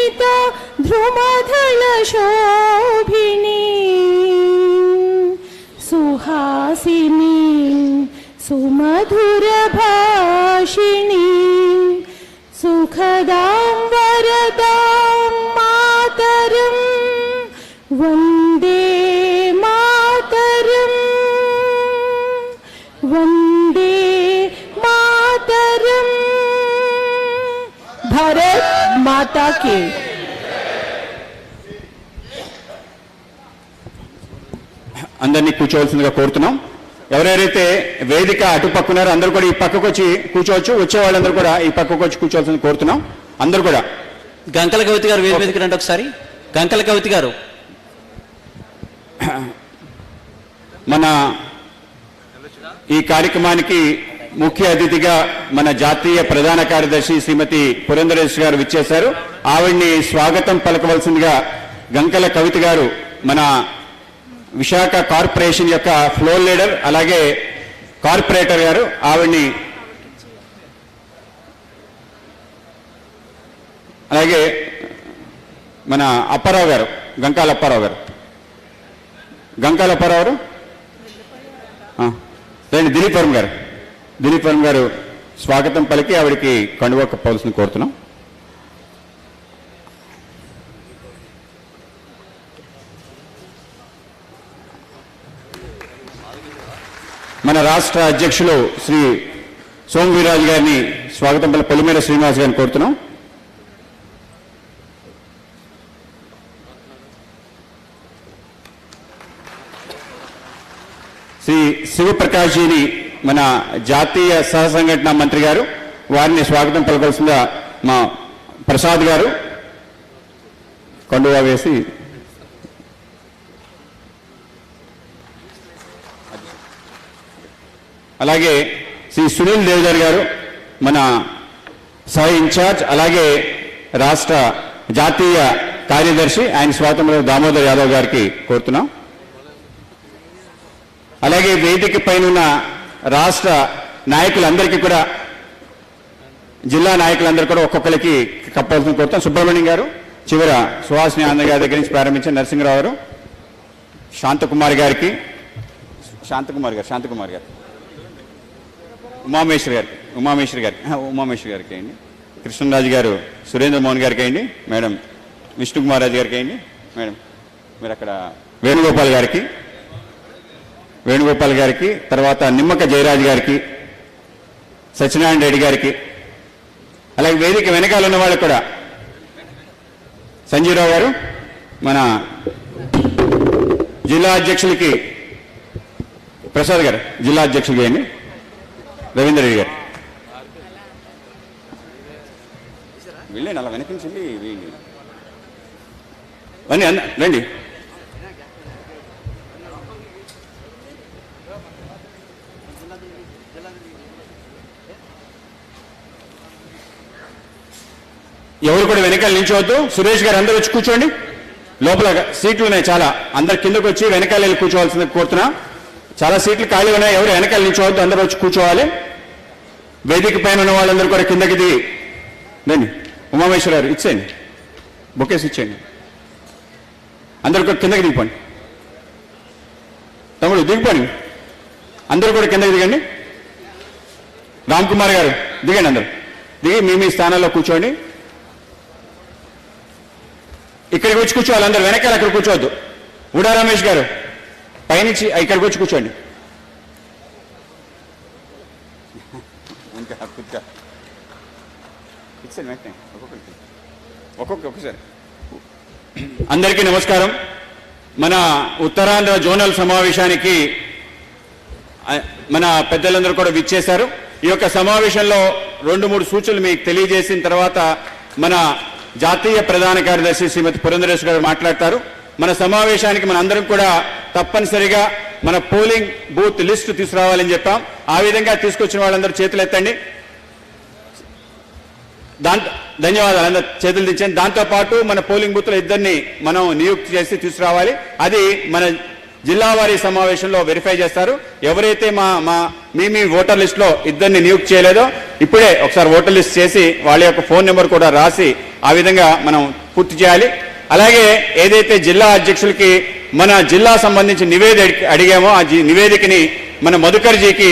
स्मिता ध्रुमधल शोभिनी सुहासिनी सुमधुर भाषिणी सुखदां वरदां मातरं वन्दे मातरं वन्दे मातरं भारत माता की అందరినీ కూర్చోవలసిందిగా కోరుతున్నాం. ఎవరెవరైతే వేదిక అటుపక్కున్నారో అందరూ కూడా ఈ పక్కకు వచ్చి కూర్చోవచ్చు. వచ్చే వాళ్ళందరూ కూడా ఈ పక్కకు వచ్చి కూర్చోవలసింది కోరుతున్నాం. అందరూ కూడా గంకల కవిత గారు వేదిక మీదకి రండి ఒకసారి. గంకల కవిత గారు మన ఈ కార్యక్రమానికి ముఖ్య అతిథిగా మన జాతీయ ప్రధాన కార్యదర్శి శ్రీమతి పురంధరేశ్వరి గారు విచ్చేశారు. ఆవిడ్ని స్వాగతం పలకవలసిందిగా గంకల కవిత గారు మన విశాఖ కార్పొరేషన్ యొక్క ఫ్లోర్ లీడర్ అలాగే కార్పొరేటర్ గారు ఆవిడ్ని అలాగే మన అప్పారావు గారు గంకాల అప్పారావు గారు రండి. దిలీప్ వరం గారు స్వాగతం పలికి ఆవిడికి కండువా కప్పవలసింది కోరుతున్నాం. మన రాష్ట్ర అధ్యక్షులు శ్రీ సోము వీర్రాజు గారిని స్వాగతం పలికి పొలిమేర శ్రీనివాస్ గారిని కోరుతున్నాం. శ్రీ శివప్రకాష్ జీని మన జాతీయ సహ సంఘటన మంత్రి గారు వారిని స్వాగతం పలకవలసిందిగా మా ప్రసాద్ గారు కండువా వేసి అలాగే శ్రీ సునీల్ దేవదార్ గారు మన సహ ఇన్ఛార్జ్ అలాగే రాష్ట్ర జాతీయ కార్యదర్శి ఆయన స్వాతంత్ర దామోదర్ యాదవ్ గారికి కోరుతున్నాం. అలాగే వేదిక పైన రాష్ట్ర నాయకులందరికీ కూడా జిల్లా నాయకులందరూ కూడా ఒక్కొక్కరికి కప్పాల్సిన కోరుతాం. సుబ్రహ్మణ్యం గారు చివర సుహాసిని ఆనంద్ గారి దగ్గర నుంచి ప్రారంభించిన నరసింహరావు గారు శాంతకుమార్ గారు ఉమామేశ్వరి గారికి అయ్యండి. కృష్ణరాజు గారు సురేంద్ర మోహన్ గారికి అయ్యండి. మేడం విష్ణుకుమార్ రాజు గారికి అయ్యండి. మేడం మీరు అక్కడ వేణుగోపాల్ గారికి తర్వాత నిమ్మక జయరాజు గారికి సత్యనారాయణ రెడ్డి గారికి అలాగే వేదిక వెనకాల ఉన్న వాళ్ళకి కూడా సంజీవరావు గారు మన జిల్లా అధ్యక్షులకి ప్రసాద్ గారు జిల్లా అధ్యక్షులు వేయండి. రవీంద్ర రెడ్డి గారు వెళ్ళండి. అలా వెనక నుంచి వేయండి. రండి. ఎవరు కూడా వెనకాల నిల్చోవద్దు. సురేష్ గారు అందరూ వచ్చి కూర్చోండి. లోపల సీట్లు ఉన్నాయి చాలా. అందరు కిందకు వచ్చి వెనకాల వెళ్ళి కూర్చోవాల్సింది కోరుతున్నా. చాలా సీట్లు ఖాళీ ఉన్నాయి. ఎవరు వెనకాల నిల్చోవద్దు. అందరూ వచ్చి కూర్చోవాలి. వేదిక పైన ఉన్న వాళ్ళందరూ కూడా కిందకి దిగి రండి. ఉమామేశ్వర గారు ఇచ్చేయండి. బొకేస్ ఇచ్చేయండి. అందరూ కూడా కిందకి దిగిపోండి. తమ్ముడు దిగిపోండి. అందరూ కూడా కిందకి దిగండి. రామ్ కుమార్ గారు దిగండి. అందరూ దిగి మీ స్థానాల్లో కూర్చోండి. ఇక్కడికి వచ్చి కూర్చోవాలి. అందరూ వెనకాల అక్కడ కూర్చోవద్దు. ఉడా రమేష్ గారు పైనుంచి ఇక్కడికి వచ్చి కూర్చోండి. ఒక్కొక్కసారి అందరికీ నమస్కారం. మన ఉత్తరాంధ్ర జోనల్ సమావేశానికి మన పెద్దలందరూ కూడా విచ్చేశారు. ఈ యొక్క సమావేశంలో 2-3 సూచనలు మీకు తెలియజేసిన తర్వాత మన జాతీయ ప్రధాన కార్యదర్శి శ్రీమతి పురంధరేశ్వరి గారు మాట్లాడతారు. మన సమావేశానికి మన అందరం కూడా తప్పనిసరిగా మన పోలింగ్ బూత్ లిస్టు తీసుకురావాలని చెప్పాం. ఆ విధంగా తీసుకొచ్చిన వాళ్ళందరూ చేతులు ఎత్తండి. ధన్యవాదాలు. అందరూ చేతులు దించండి. దాంతోపాటు మన పోలింగ్ బూత్లో ఇద్దరిని మనం నియుక్తి చేసి తీసుకురావాలి. అది మన జిల్లా వారీ సమావేశంలో వెరిఫై చేస్తారు. ఎవరైతే మీ ఓటర్ లిస్ట్ లో ఇద్దరిని నియుక్తి చేయలేదో ఇప్పుడే ఒకసారి ఓటర్ లిస్ట్ చేసి వాళ్ళ యొక్క ఫోన్ నెంబర్ కూడా రాసి ఆ విధంగా మనం పూర్తి చేయాలి. అలాగే ఏదైతే జిల్లా అధ్యక్షులకి మన జిల్లా సంబంధించి నివేదిక అడిగామో ఆ నివేదికని మన మధుకర్జీకి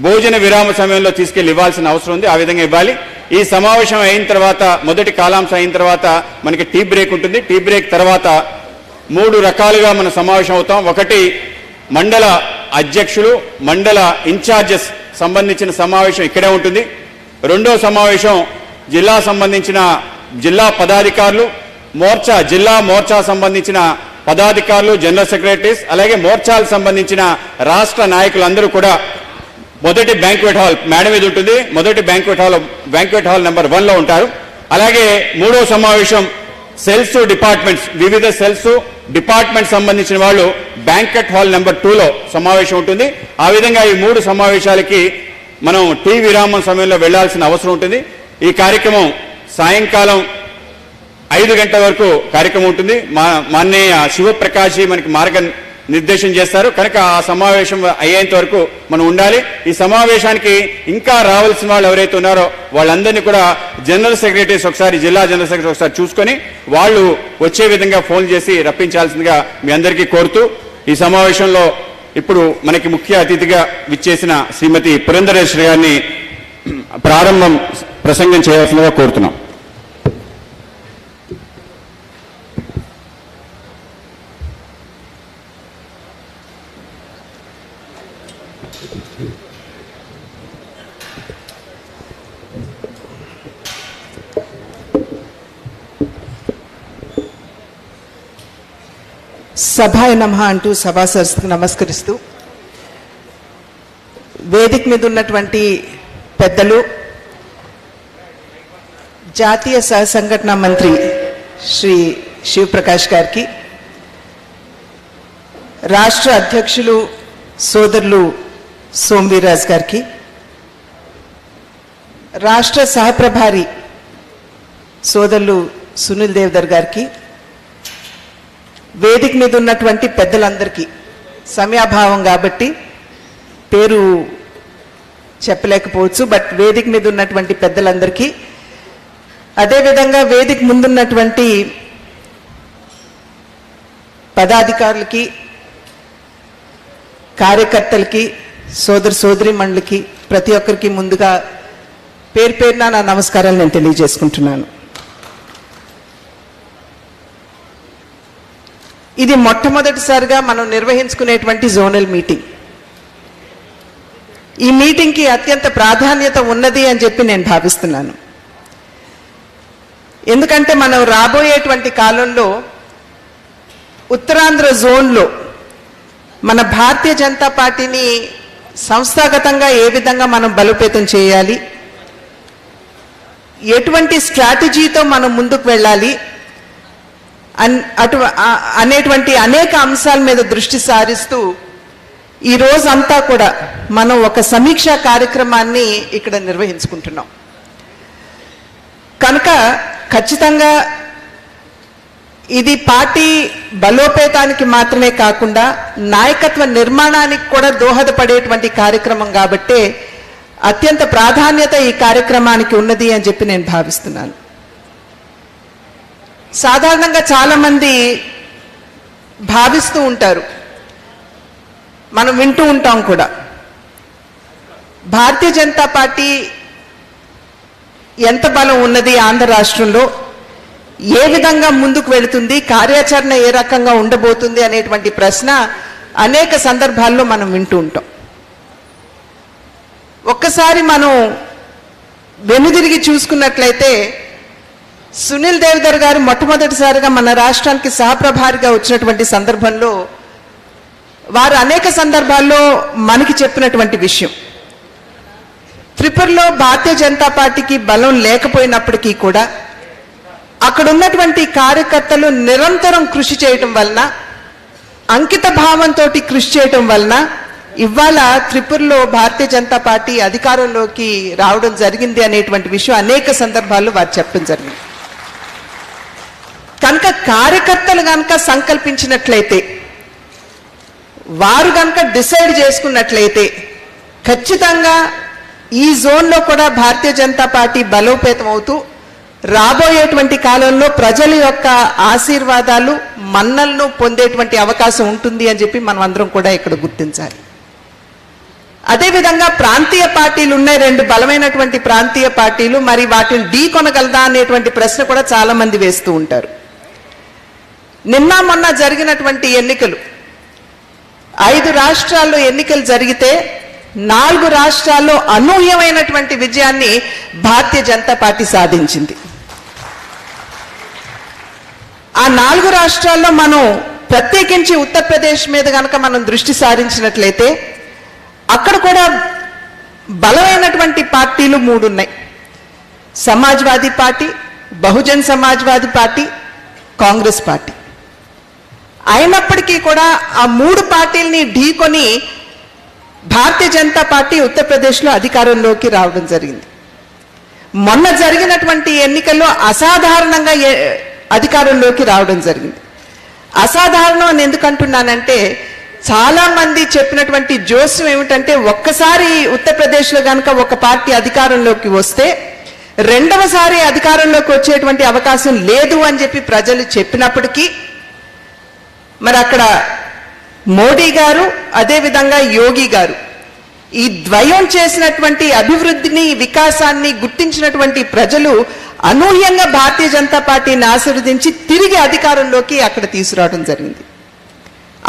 భోజన విరామ సమయంలో తీసుకెళ్లి ఇవ్వాల్సిన అవసరం ఉంది. ఆ విధంగా ఇవ్వాలి. ఈ సమావేశం అయిన తర్వాత మొదటి కాలాంశం అయిన తర్వాత మనకి టీ బ్రేక్ ఉంటుంది. టీ బ్రేక్ తర్వాత 3 రకాలుగా మనం సమావేశం అవుతాం. ఒకటి మండల అధ్యక్షులు, మండల ఇన్ఛార్జెస్ సంబంధించిన సమావేశం ఇక్కడే ఉంటుంది. రెండో సమావేశం జిల్లా సంబంధించిన జిల్లా పదాధికారులు, జిల్లా మోర్చా సంబంధించిన పదాధికారులు, జనరల్ సెక్రటరీస్, అలాగే మోర్చాలకు సంబంధించిన రాష్ట్ర నాయకులందరూ కూడా మొదటి బ్యాంక్వెట్ హాల్ మేడం మీద ఉంటుంది. మొదటి బ్యాంక్వెట్ హాల్ నెంబర్ 1లో ఉంటారు. అలాగే మూడో సమావేశం సెల్స్ డిపార్ట్మెంట్స్, వివిధ సెల్స్ డిపార్ట్మెంట్ సంబంధించిన వాళ్ళు బ్యాంక్వెట్ హాల్ నెంబర్ 2లో సమావేశం ఉంటుంది. ఆ విధంగా ఈ 3 సమావేశాలకి మనం టీ విరామం సమయంలో వెళ్లాల్సిన అవసరం ఉంటుంది. ఈ కార్యక్రమం సాయంకాలం 5 గంటల వరకు కార్యక్రమం ఉంటుంది. మాన్య శివప్రకాష్ మనకి మార్గ నిర్దేశం చేస్తారు. కనుక ఆ సమావేశం అయ్యేంత వరకు మనం ఉండాలి. ఈ సమావేశానికి ఇంకా రావాల్సిన వాళ్ళు ఎవరైతే ఉన్నారో వాళ్ళందరినీ కూడా జనరల్ సెక్రటరీస్ ఒకసారి, జిల్లా జనరల్ సెక్రటరీ ఒకసారి చూసుకొని వాళ్ళు వచ్చే విధంగా ఫోన్ చేసి రప్పించాల్సిందిగా మీ అందరికీ కోరుతూ, ఈ సమావేశంలో ఇప్పుడు మనకి ముఖ్య అతిథిగా విచ్చేసిన శ్రీమతి పురంధరేశ్వరి గారిని ప్రారంభం ప్రసంగం చేయవలసిందిగా కోరుతున్నాం. సభాయ నమః అంటూ సభా సరస్సుకు నమస్కరిస్తూ, వేదిక మీద ఉన్నటువంటి పెద్దలు, జాతీయ సహ సంఘటన మంత్రి శ్రీ శివప్రకాష్ గారికి, రాష్ట్ర అధ్యక్షులు సోదరులు సోమవీర్రాజు గారికి, రాష్ట్ర సహప్రభారి సోదరులు సునీల్ దేవదర్ గారికి, వేదిక మీద ఉన్నటువంటి పెద్దలందరికీ, సమయాభావం కాబట్టి పేరు చెప్పలేకపోవచ్చు, బట్ వేదిక మీద ఉన్నటువంటి పెద్దలందరికీ, అదేవిధంగా వేదిక ముందున్నటువంటి పదాధికారులకి, కార్యకర్తలకి, సోదరీమణులకి, ప్రతి ఒక్కరికి ముందుగా పేరు పేరున నా నమస్కారాలు నేను తెలియజేసుకుంటున్నాను. ఇది మొట్టమొదటిసారిగా మనం నిర్వహించుకునేటువంటి జోనల్ మీటింగ్. ఈ మీటింగ్కి అత్యంత ప్రాధాన్యత ఉన్నది అని చెప్పి నేను భావిస్తున్నాను. ఎందుకంటే మనం రాబోయేటువంటి కాలంలో ఉత్తరాంధ్ర జోన్లో మన భారతీయ జనతా పార్టీని సంస్థాగతంగా ఏ విధంగా మనం బలోపేతం చేయాలి, ఎటువంటి స్ట్రాటజీతో మనం ముందుకు వెళ్ళాలి అనేటువంటి అనేక అంశాల మీద దృష్టి సారిస్తూ ఈ రోజంతా కూడా మనం ఒక సమీక్షా కార్యక్రమాన్ని ఇక్కడ నిర్వహించుకుంటున్నాం. కనుక ఖచ్చితంగా ఇది పార్టీ బలోపేతానికి మాత్రమే కాకుండా నాయకత్వ నిర్మాణానికి కూడా దోహదపడేటువంటి కార్యక్రమం కాబట్టే అత్యంత ప్రాధాన్యత ఈ కార్యక్రమానికి ఉన్నది అని చెప్పి నేను భావిస్తున్నాను. సాధారణంగా చాలామంది భావిస్తూ ఉంటారు, మనం వింటూ ఉంటాం కూడా, భారతీయ జనతా పార్టీ ఎంత బలం ఉన్నది ఆంధ్ర రాష్ట్రంలో, ఏ విధంగా ముందుకు వెళుతుంది, కార్యాచరణ ఏ రకంగా ఉండబోతుంది అనేటువంటి ప్రశ్న అనేక సందర్భాల్లో మనం వింటూ ఉంటాం. ఒక్కసారి మనం వెనుదిరిగి చూసుకున్నట్లయితే సునీల్ దేవదర్ గారు మొట్టమొదటిసారిగా మన రాష్ట్రానికి సహప్రభారిగా వచ్చినటువంటి సందర్భంలో వారు అనేక సందర్భాల్లో మనకి చెప్పినటువంటి విషయం, త్రిపురలో భారతీయ జనతా పార్టీకి బలం లేకపోయినప్పటికీ కూడా అక్కడ ఉన్నటువంటి కార్యకర్తలు నిరంతరం కృషి చేయటం వలన, అంకిత భావంతో కృషి చేయటం వలన ఇవాళ త్రిపురలో భారతీయ జనతా పార్టీ అధికారంలోకి రావడం జరిగింది అనేటువంటి విషయం అనేక సందర్భాల్లో వారు చెప్పడం జరిగింది. కనుక కార్యకర్తలు కనుక సంకల్పించినట్లయితే, వారు కనుక డిసైడ్ చేసుకున్నట్లయితే ఖచ్చితంగా ఈ జోన్లో కూడా భారతీయ జనతా పార్టీ బలోపేతం అవుతూ రాబోయేటువంటి కాలంలో ప్రజల యొక్క ఆశీర్వాదాలు మన్నలను పొందేటువంటి అవకాశం ఉంటుంది అని చెప్పి మనం అందరం కూడా ఇక్కడ గుర్తించాలి. అదేవిధంగా ప్రాంతీయ పార్టీలు ఉన్నాయి, 2 బలమైనటువంటి ప్రాంతీయ పార్టీలు, మరి వాటిని ఢీ కొనగలదా అనేటువంటి ప్రశ్న కూడా చాలా మంది వేస్తూ ఉంటారు. నిన్న మొన్న జరిగినటువంటి ఎన్నికలు 5 రాష్ట్రాల్లో ఎన్నికలు జరిగితే 4 రాష్ట్రాల్లో అనూహ్యమైనటువంటి విజయాన్ని భారతీయ జనతా పార్టీ సాధించింది. ఆ 4 రాష్ట్రాల్లో మనం ప్రత్యేకించి ఉత్తరప్రదేశ్ మీద కనుక మనం దృష్టి సారించినట్లయితే అక్కడ కూడా బలమైనటువంటి పార్టీలు 3 ఉన్నాయి. Samajwadi party, Bahujan Samajwadi party, Congress party. అయినప్పటికీ కూడా ఆ 3 పార్టీలని ఢీకొని భారతీయ జనతా పార్టీ ఉత్తరప్రదేశ్లో అధికారంలోకి రావడం జరిగింది. మొన్న జరిగినటువంటి ఎన్నికల్లో అసాధారణంగా అధికారంలోకి రావడం జరిగింది. అసాధారణం అని ఎందుకు అంటున్నానంటే, చాలా మంది చెప్పినటువంటి జోస్యం ఏమిటంటే, ఒక్కసారి ఉత్తరప్రదేశ్లో కనుక ఒక పార్టీ అధికారంలోకి వస్తే రెండవసారి అధికారంలోకి వచ్చేటువంటి అవకాశం లేదు అని చెప్పి ప్రజలు చెప్పినప్పటికీ మరి అక్కడ మోడీ గారు అదేవిధంగా యోగి గారు ఈ ద్వయం చేసినటువంటి అభివృద్ధిని, వికాసాన్ని గుర్తించినటువంటి ప్రజలు అనూహ్యంగా భారతీయ జనతా పార్టీని ఆశీర్వదించి తిరిగి అధికారంలోకి అక్కడ తీసుకురావడం జరిగింది.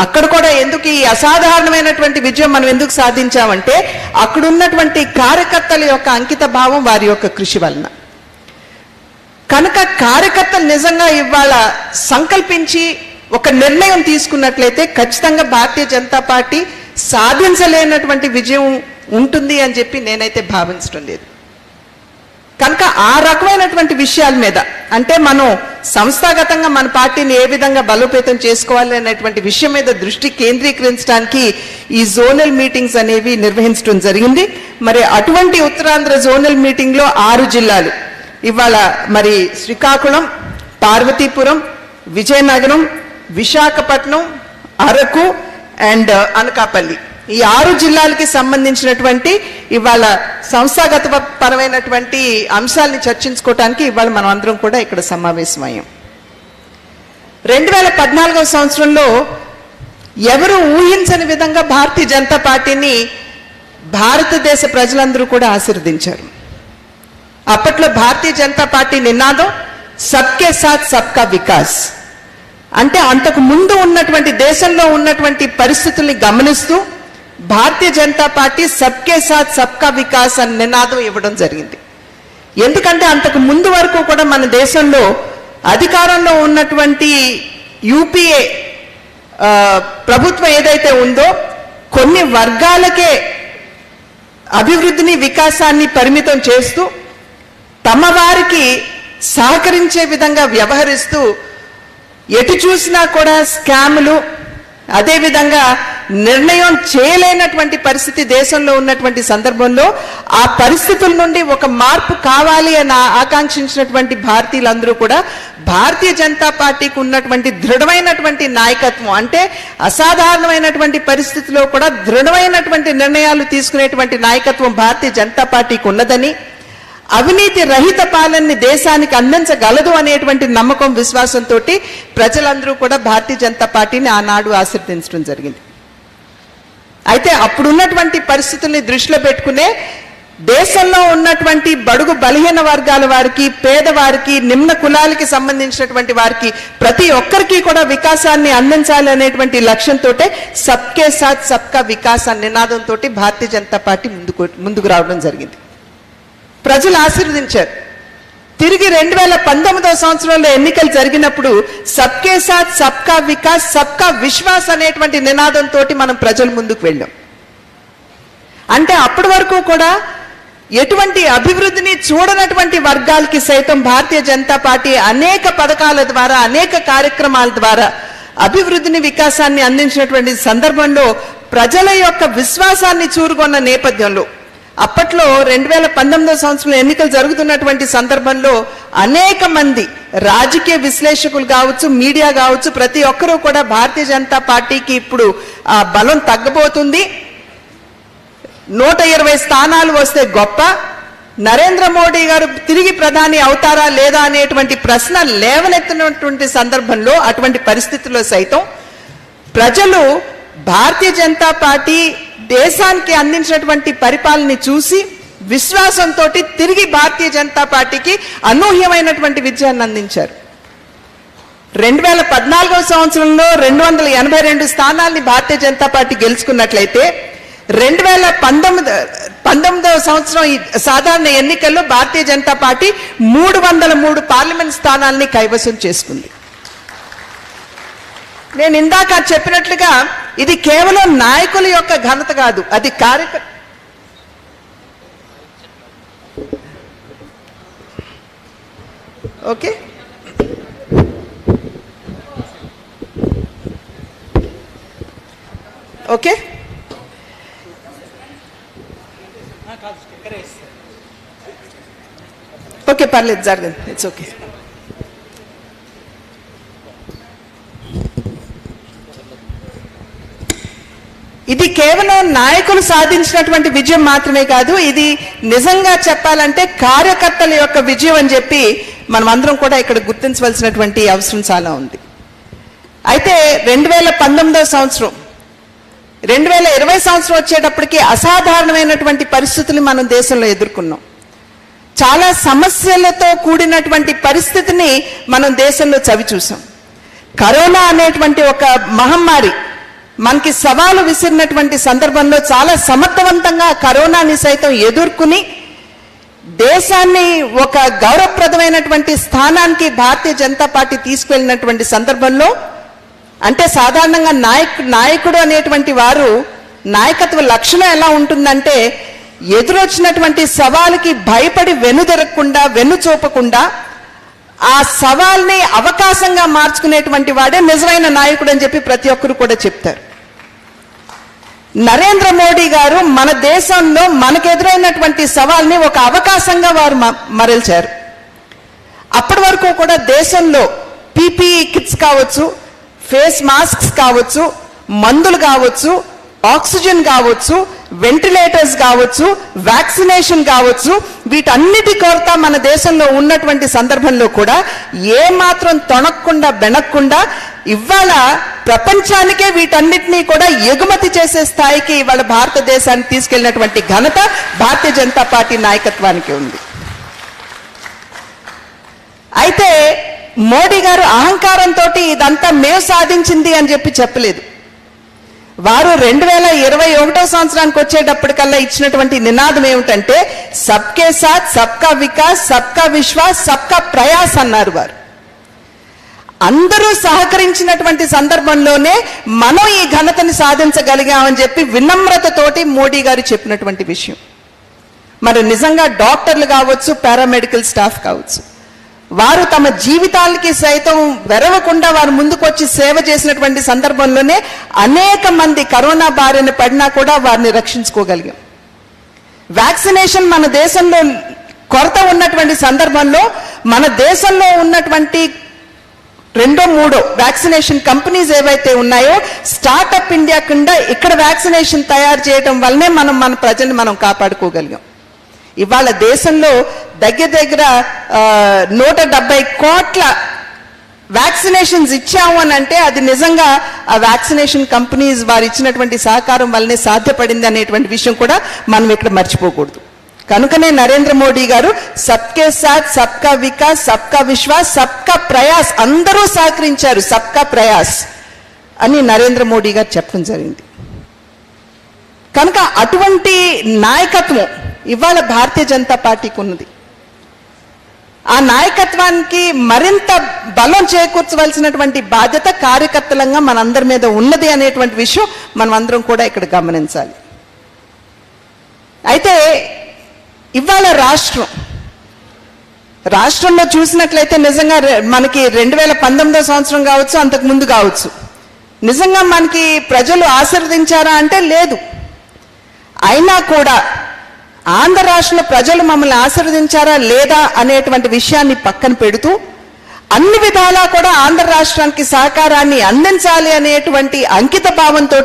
అక్కడ కూడా ఎందుకు ఈ అసాధారణమైనటువంటి విజయం మనం ఎందుకు సాధించామంటే, అక్కడ ఉన్నటువంటి కార్యకర్తల యొక్క అంకిత భావం, వారి యొక్క కృషి వలన. కనుక కార్యకర్తలు నిజంగా ఇవాళ సంకల్పించి ఒక నిర్ణయం తీసుకున్నట్లయితే ఖచ్చితంగా భారతీయ జనతా పార్టీ సాధించలేనటువంటి విజయం ఉంటుంది అని చెప్పి నేనైతే భావించడం లేదు. కనుక ఆ రకమైనటువంటి విషయాల మీద, అంటే మనం సంస్థాగతంగా మన పార్టీని ఏ విధంగా బలోపేతం చేసుకోవాలి అనేటువంటి విషయం మీద దృష్టి కేంద్రీకరించడానికి ఈ జోనల్ మీటింగ్స్ అనేవి నిర్వహించడం జరిగింది. మరి అటువంటి ఉత్తరాంధ్ర జోనల్ మీటింగ్లో 6 జిల్లాలు ఇవాళ మరి శ్రీకాకుళం, పార్వతీపురం, విజయనగరం, విశాఖపట్నం, అరకు అండ్ అనకాపల్లి, ఈ 6 జిల్లాలకి సంబంధించినటువంటి ఇవాళ సంస్థాగత పరమైనటువంటి అంశాలని చర్చించుకోవటానికి ఇవాళ మనం అందరం కూడా ఇక్కడ సమావేశమయ్యాం. 2014వ సంవత్సరంలో ఎవరు ఊహించని విధంగా భారతీయ జనతా పార్టీని భారతదేశ ప్రజలందరూ కూడా ఆశీర్వదించారు. అప్పట్లో భారతీయ జనతా పార్టీ నినాదం సబ్కే సాత్ సబ్కా వికాస్. అంటే అంతకు ముందు ఉన్నటువంటి దేశంలో ఉన్నటువంటి పరిస్థితుల్ని గమనిస్తూ భారతీయ జనతా పార్టీ సబ్కే సాత్ సబ్కా వికాస్ అనే నినాదం ఇవ్వడం జరిగింది. ఎందుకంటే అంతకు ముందు వరకు కూడా మన దేశంలో అధికారంలో ఉన్నటువంటి యూపీఏ ప్రభుత్వం ఏదైతే ఉందో కొన్ని వర్గాలకే అభివృద్ధిని, వికాసాన్ని పరిమితం చేస్తూ తమ వారికి సహకరించే విధంగా వ్యవహరిస్తూ ఎటు చూసినా కూడా స్కాములు, అదేవిధంగా నిర్ణయం చేయలేనటువంటి పరిస్థితి దేశంలో ఉన్నటువంటి సందర్భంలో ఆ పరిస్థితుల నుండి ఒక మార్పు కావాలి అని ఆకాంక్షించినటువంటి భారతీయులందరూ కూడా భారతీయ జనతా పార్టీకి ఉన్నటువంటి దృఢమైనటువంటి నాయకత్వం, అంటే అసాధారణమైనటువంటి పరిస్థితిలో కూడా దృఢమైనటువంటి నిర్ణయాలు తీసుకునేటువంటి నాయకత్వం భారతీయ జనతా పార్టీకి ఉన్నదని, అవినీతి రహిత పాలనని దేశానికి అందించగలదు అనేటువంటి నమ్మకం, విశ్వాసంతో ప్రజలందరూ కూడా భారతీయ జనతా పార్టీని ఆనాడు ఆశీర్వదించడం జరిగింది. అయితే అప్పుడున్నటువంటి పరిస్థితుల్ని దృష్టిలో పెట్టుకునే దేశంలో ఉన్నటువంటి బడుగు బలహీన వర్గాల వారికి, పేదవారికి, నిమ్న కులాలకి సంబంధించినటువంటి వారికి ప్రతి ఒక్కరికి కూడా వికాసాన్ని అందించాలి అనేటువంటి లక్ష్యంతో సబ్కే సాత్ సబ్కా వికాస్ అనే నినాదంతో భారతీయ జనతా పార్టీ ముందుకు రావడం జరిగింది. ప్రజలు ఆశీర్వదించారు. తిరిగి 2019వ సంవత్సరంలో ఎన్నికలు జరిగినప్పుడు సబ్కే సాత్ సబ్కా వికాస్ సబ్కా విశ్వాస్ అనేటువంటి నినాదంతో మనం ప్రజల ముందుకు వెళ్ళాం. అంటే అప్పటి వరకు కూడా ఎటువంటి అభివృద్ధిని చూడనటువంటి వర్గాలకి సైతం భారతీయ జనతా పార్టీ అనేక పథకాల ద్వారా, అనేక కార్యక్రమాల ద్వారా అభివృద్ధిని, వికాసాన్ని అందించినటువంటి సందర్భంలో ప్రజల యొక్క విశ్వాసాన్ని చూరుకున్న నేపథ్యంలో అప్పట్లో 2019వ సంవత్సరంలో ఎన్నికలు జరుగుతున్నటువంటి సందర్భంలో అనేక మంది రాజకీయ విశ్లేషకులు కావచ్చు, మీడియా కావచ్చు, ప్రతి ఒక్కరూ కూడా భారతీయ జనతా పార్టీకి ఇప్పుడు బలం తగ్గబోతుంది, 120 స్థానాలు వస్తే గొప్ప, నరేంద్ర మోడీ గారు తిరిగి ప్రధాని అవుతారా లేదా అనేటువంటి ప్రశ్న లేవనెత్తినటువంటి సందర్భంలో, అటువంటి పరిస్థితుల్లో సైతం ప్రజలు భారతీయ జనతా పార్టీ దేశానికి అందించినటువంటి పరిపాలనని చూసి విశ్వాసంతో తిరిగి భారతీయ జనతా పార్టీకి అనూహ్యమైనటువంటి విజయాన్ని అందించారు. 2014 సంవత్సరంలో 282 స్థానాల్ని భారతీయ జనతా పార్టీ గెలుచుకున్నట్లయితే 2019 సంవత్సరం ఈ సాధారణ ఎన్నికల్లో భారతీయ జనతా పార్టీ 303 పార్లమెంట్ స్థానాల్ని కైవసం చేసుకుంది. నేను ఇందాక చెప్పినట్లుగా ఇది కేవలం నాయకుల యొక్క ఘనత కాదు, అది ఓకే ఓకే ఓకే పర్లేదు, జరగదు, ఇట్స్ ఓకే. ఇది కేవలం నాయకులు సాధించినటువంటి విజయం మాత్రమే కాదు, ఇది నిజంగా చెప్పాలంటే కార్యకర్తల యొక్క విజయం అని చెప్పి మనం అందరం కూడా ఇక్కడ గుర్తించవలసినటువంటి అవసరం చాలా ఉంది. అయితే 2019 సంవత్సరం 2020 సంవత్సరం వచ్చేటప్పటికి అసాధారణమైనటువంటి పరిస్థితులు మనం దేశంలో ఎదుర్కొన్నాం. చాలా సమస్యలతో కూడినటువంటి పరిస్థితిని మనం దేశంలో చవి చూసాం. కరోనా అనేటువంటి ఒక మహమ్మారి మనకి సవాలు విసిరినటువంటి సందర్భంలో చాలా సమర్థవంతంగా కరోనాని సైతం ఎదుర్కొని దేశాన్ని ఒక గౌరవప్రదమైనటువంటి స్థానానికి భారతీయ జనతా పార్టీ తీసుకువెళ్ళినటువంటి సందర్భంలో, అంటే సాధారణంగా నాయకుడు అనేటువంటి వారు నాయకత్వ లక్షణం ఎలా ఉంటుందంటే ఎదురొచ్చినటువంటి సవాలుకి భయపడి వెనుదిరగకుండా వెన్నుచూపకుండా ఆ సవాల్ని అవకాశంగా మార్చుకునేటువంటి వాడే నిజమైన నాయకుడు అని చెప్పి ప్రతి ఒక్కరు కూడా చెప్తారు. నరేంద్ర మోడీ గారు మన దేశంలో మనకెదురైనటువంటి సవాల్ని ఒక అవకాశంగా వారు మరల్చారు. అప్పటి వరకు కూడా దేశంలో పీపీఈ కిట్స్ కావచ్చు, ఫేస్ మాస్క్స్ కావచ్చు, మందులు కావచ్చు, ఆక్సిజన్ కావచ్చు, వెంటిలేటర్స్ కావచ్చు, వ్యాక్సినేషన్ కావచ్చు, వీటన్నిటి కొరత మన దేశంలో ఉన్నటువంటి సందర్భంలో కూడా ఏ మాత్రం తొణక్కుండా బెనక్కుండా ఇవాళ ప్రపంచానికే వీటన్నిటినీ కూడా ఎగుమతి చేసే స్థాయికి ఇవాళ భారతదేశాన్ని తీసుకెళ్లినటువంటి ఘనత భారతీయ జనతా పార్టీ నాయకత్వానికి ఉంది. అయితే మోడీ గారు అహంకారంతో ఇదంతా మేము సాధించింది అని చెప్పి చెప్పలేదు. వారు 2021 సంవత్సరానికి వచ్చేటప్పటికల్లా ఇచ్చినటువంటి నినాదం ఏమిటంటే సబ్కే సాత్ సబ్కా వికాస్ సబ్కా విశ్వాస్ సబ్కా ప్రయాస్ అన్నారు. వారు అందరూ సహకరించినటువంటి సందర్భంలోనే మనం ఈ ఘనతని సాధించగలిగామని చెప్పి వినమ్రతతోటి మోడీ గారు చెప్పినటువంటి విషయం. మరి నిజంగా డాక్టర్లు కావచ్చు, పారామెడికల్ స్టాఫ్ కావచ్చు, వారు తమ జీవితాలకి సైతం వెరవకుండా వారు ముందుకు వచ్చి సేవ చేసినటువంటి సందర్భంలోనే అనేక మంది కరోనా బారిన పడినా కూడా వారిని రక్షించుకోగలిగాం. వ్యాక్సినేషన్ మన దేశంలో కొరత ఉన్నటువంటి సందర్భంలో మన దేశంలో ఉన్నటువంటి 2-3 వ్యాక్సినేషన్ కంపెనీస్ ఏవైతే ఉన్నాయో స్టార్ట్అప్ ఇండియా కింద ఇక్కడ వ్యాక్సినేషన్ తయారు చేయడం వల్లనే మన ప్రజల్ని మనం కాపాడుకోగలిగాం. ఇవాళ దేశంలో దగ్గర 170 కోట్ల వ్యాక్సినేషన్స్ ఇచ్చాము అని అంటే అది నిజంగా ఆ వ్యాక్సినేషన్ కంపెనీస్ వారు ఇచ్చినటువంటి సహకారం వల్లనే సాధ్యపడింది అనేటువంటి విషయం కూడా మనం ఇక్కడ మర్చిపోకూడదు. కనుకనే నరేంద్ర మోడీ గారు సబ్కే సాత్ సబ్కా వికాస్ సబ్కా విశ్వాస్ సబ్కా ప్రయాస్, అందరూ సహకరించారు, సబ్కా ప్రయాస్ అని నరేంద్ర మోడీ గారు చెప్పడం జరిగింది. కనుక అటువంటి నాయకత్వం ఇవాళ భారతీయ జనతా పార్టీకి ఉన్నది. ఆ నాయకత్వానికి మరింత బలం చేకూర్చవలసినటువంటి బాధ్యత కార్యకర్తలంగా మనందరి మీద ఉన్నది అనేటువంటి విషయం మనం అందరం కూడా ఇక్కడ గమనించాలి. అయితే ఇవాళ రాష్ట్రంలో చూసినట్లయితే నిజంగా మనకి 2019 సంవత్సరం కావచ్చు, అంతకు ముందు కావచ్చు, నిజంగా మనకి ప్రజలు ఆశీర్వదించారా అంటే లేదు. అయినా కూడా ఆంధ్ర రాష్ట్రంలో ప్రజలు మమ్మల్ని ఆశీర్వదించారా లేదా అనేటువంటి విషయాన్ని పక్కన పెడుతూ అన్ని విధాలా కూడా ఆంధ్ర రాష్ట్రానికి సహకారాన్ని అందించాలి అనేటువంటి అంకిత భావంతో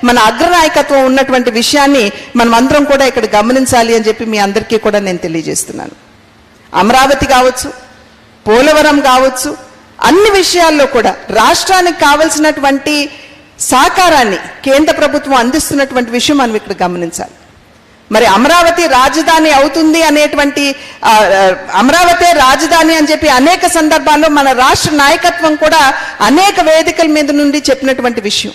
మన అగ్రనాయకత్వం ఉన్నటువంటి విషయాన్ని మనం అందరం కూడా ఇక్కడ గమనించాలి అని చెప్పి మీ అందరికీ కూడా నేను తెలియజేస్తున్నాను. అమరావతి కావచ్చు, పోలవరం కావచ్చు, అన్ని విషయాల్లో కూడా రాష్ట్రానికి కావలసినటువంటి సహకారాన్ని కేంద్ర ప్రభుత్వం అందిస్తున్నటువంటి విషయం మనం ఇక్కడ గమనించాలి. మరి అమరావతి రాజధాని అవుతుంది అనేటువంటి అమరావతి రాజధాని అని చెప్పి అనేక సందర్భాల్లో మన రాష్ట్ర నాయకత్వం కూడా అనేక వేదికల మీద నుండి చెప్పినటువంటి విషయం.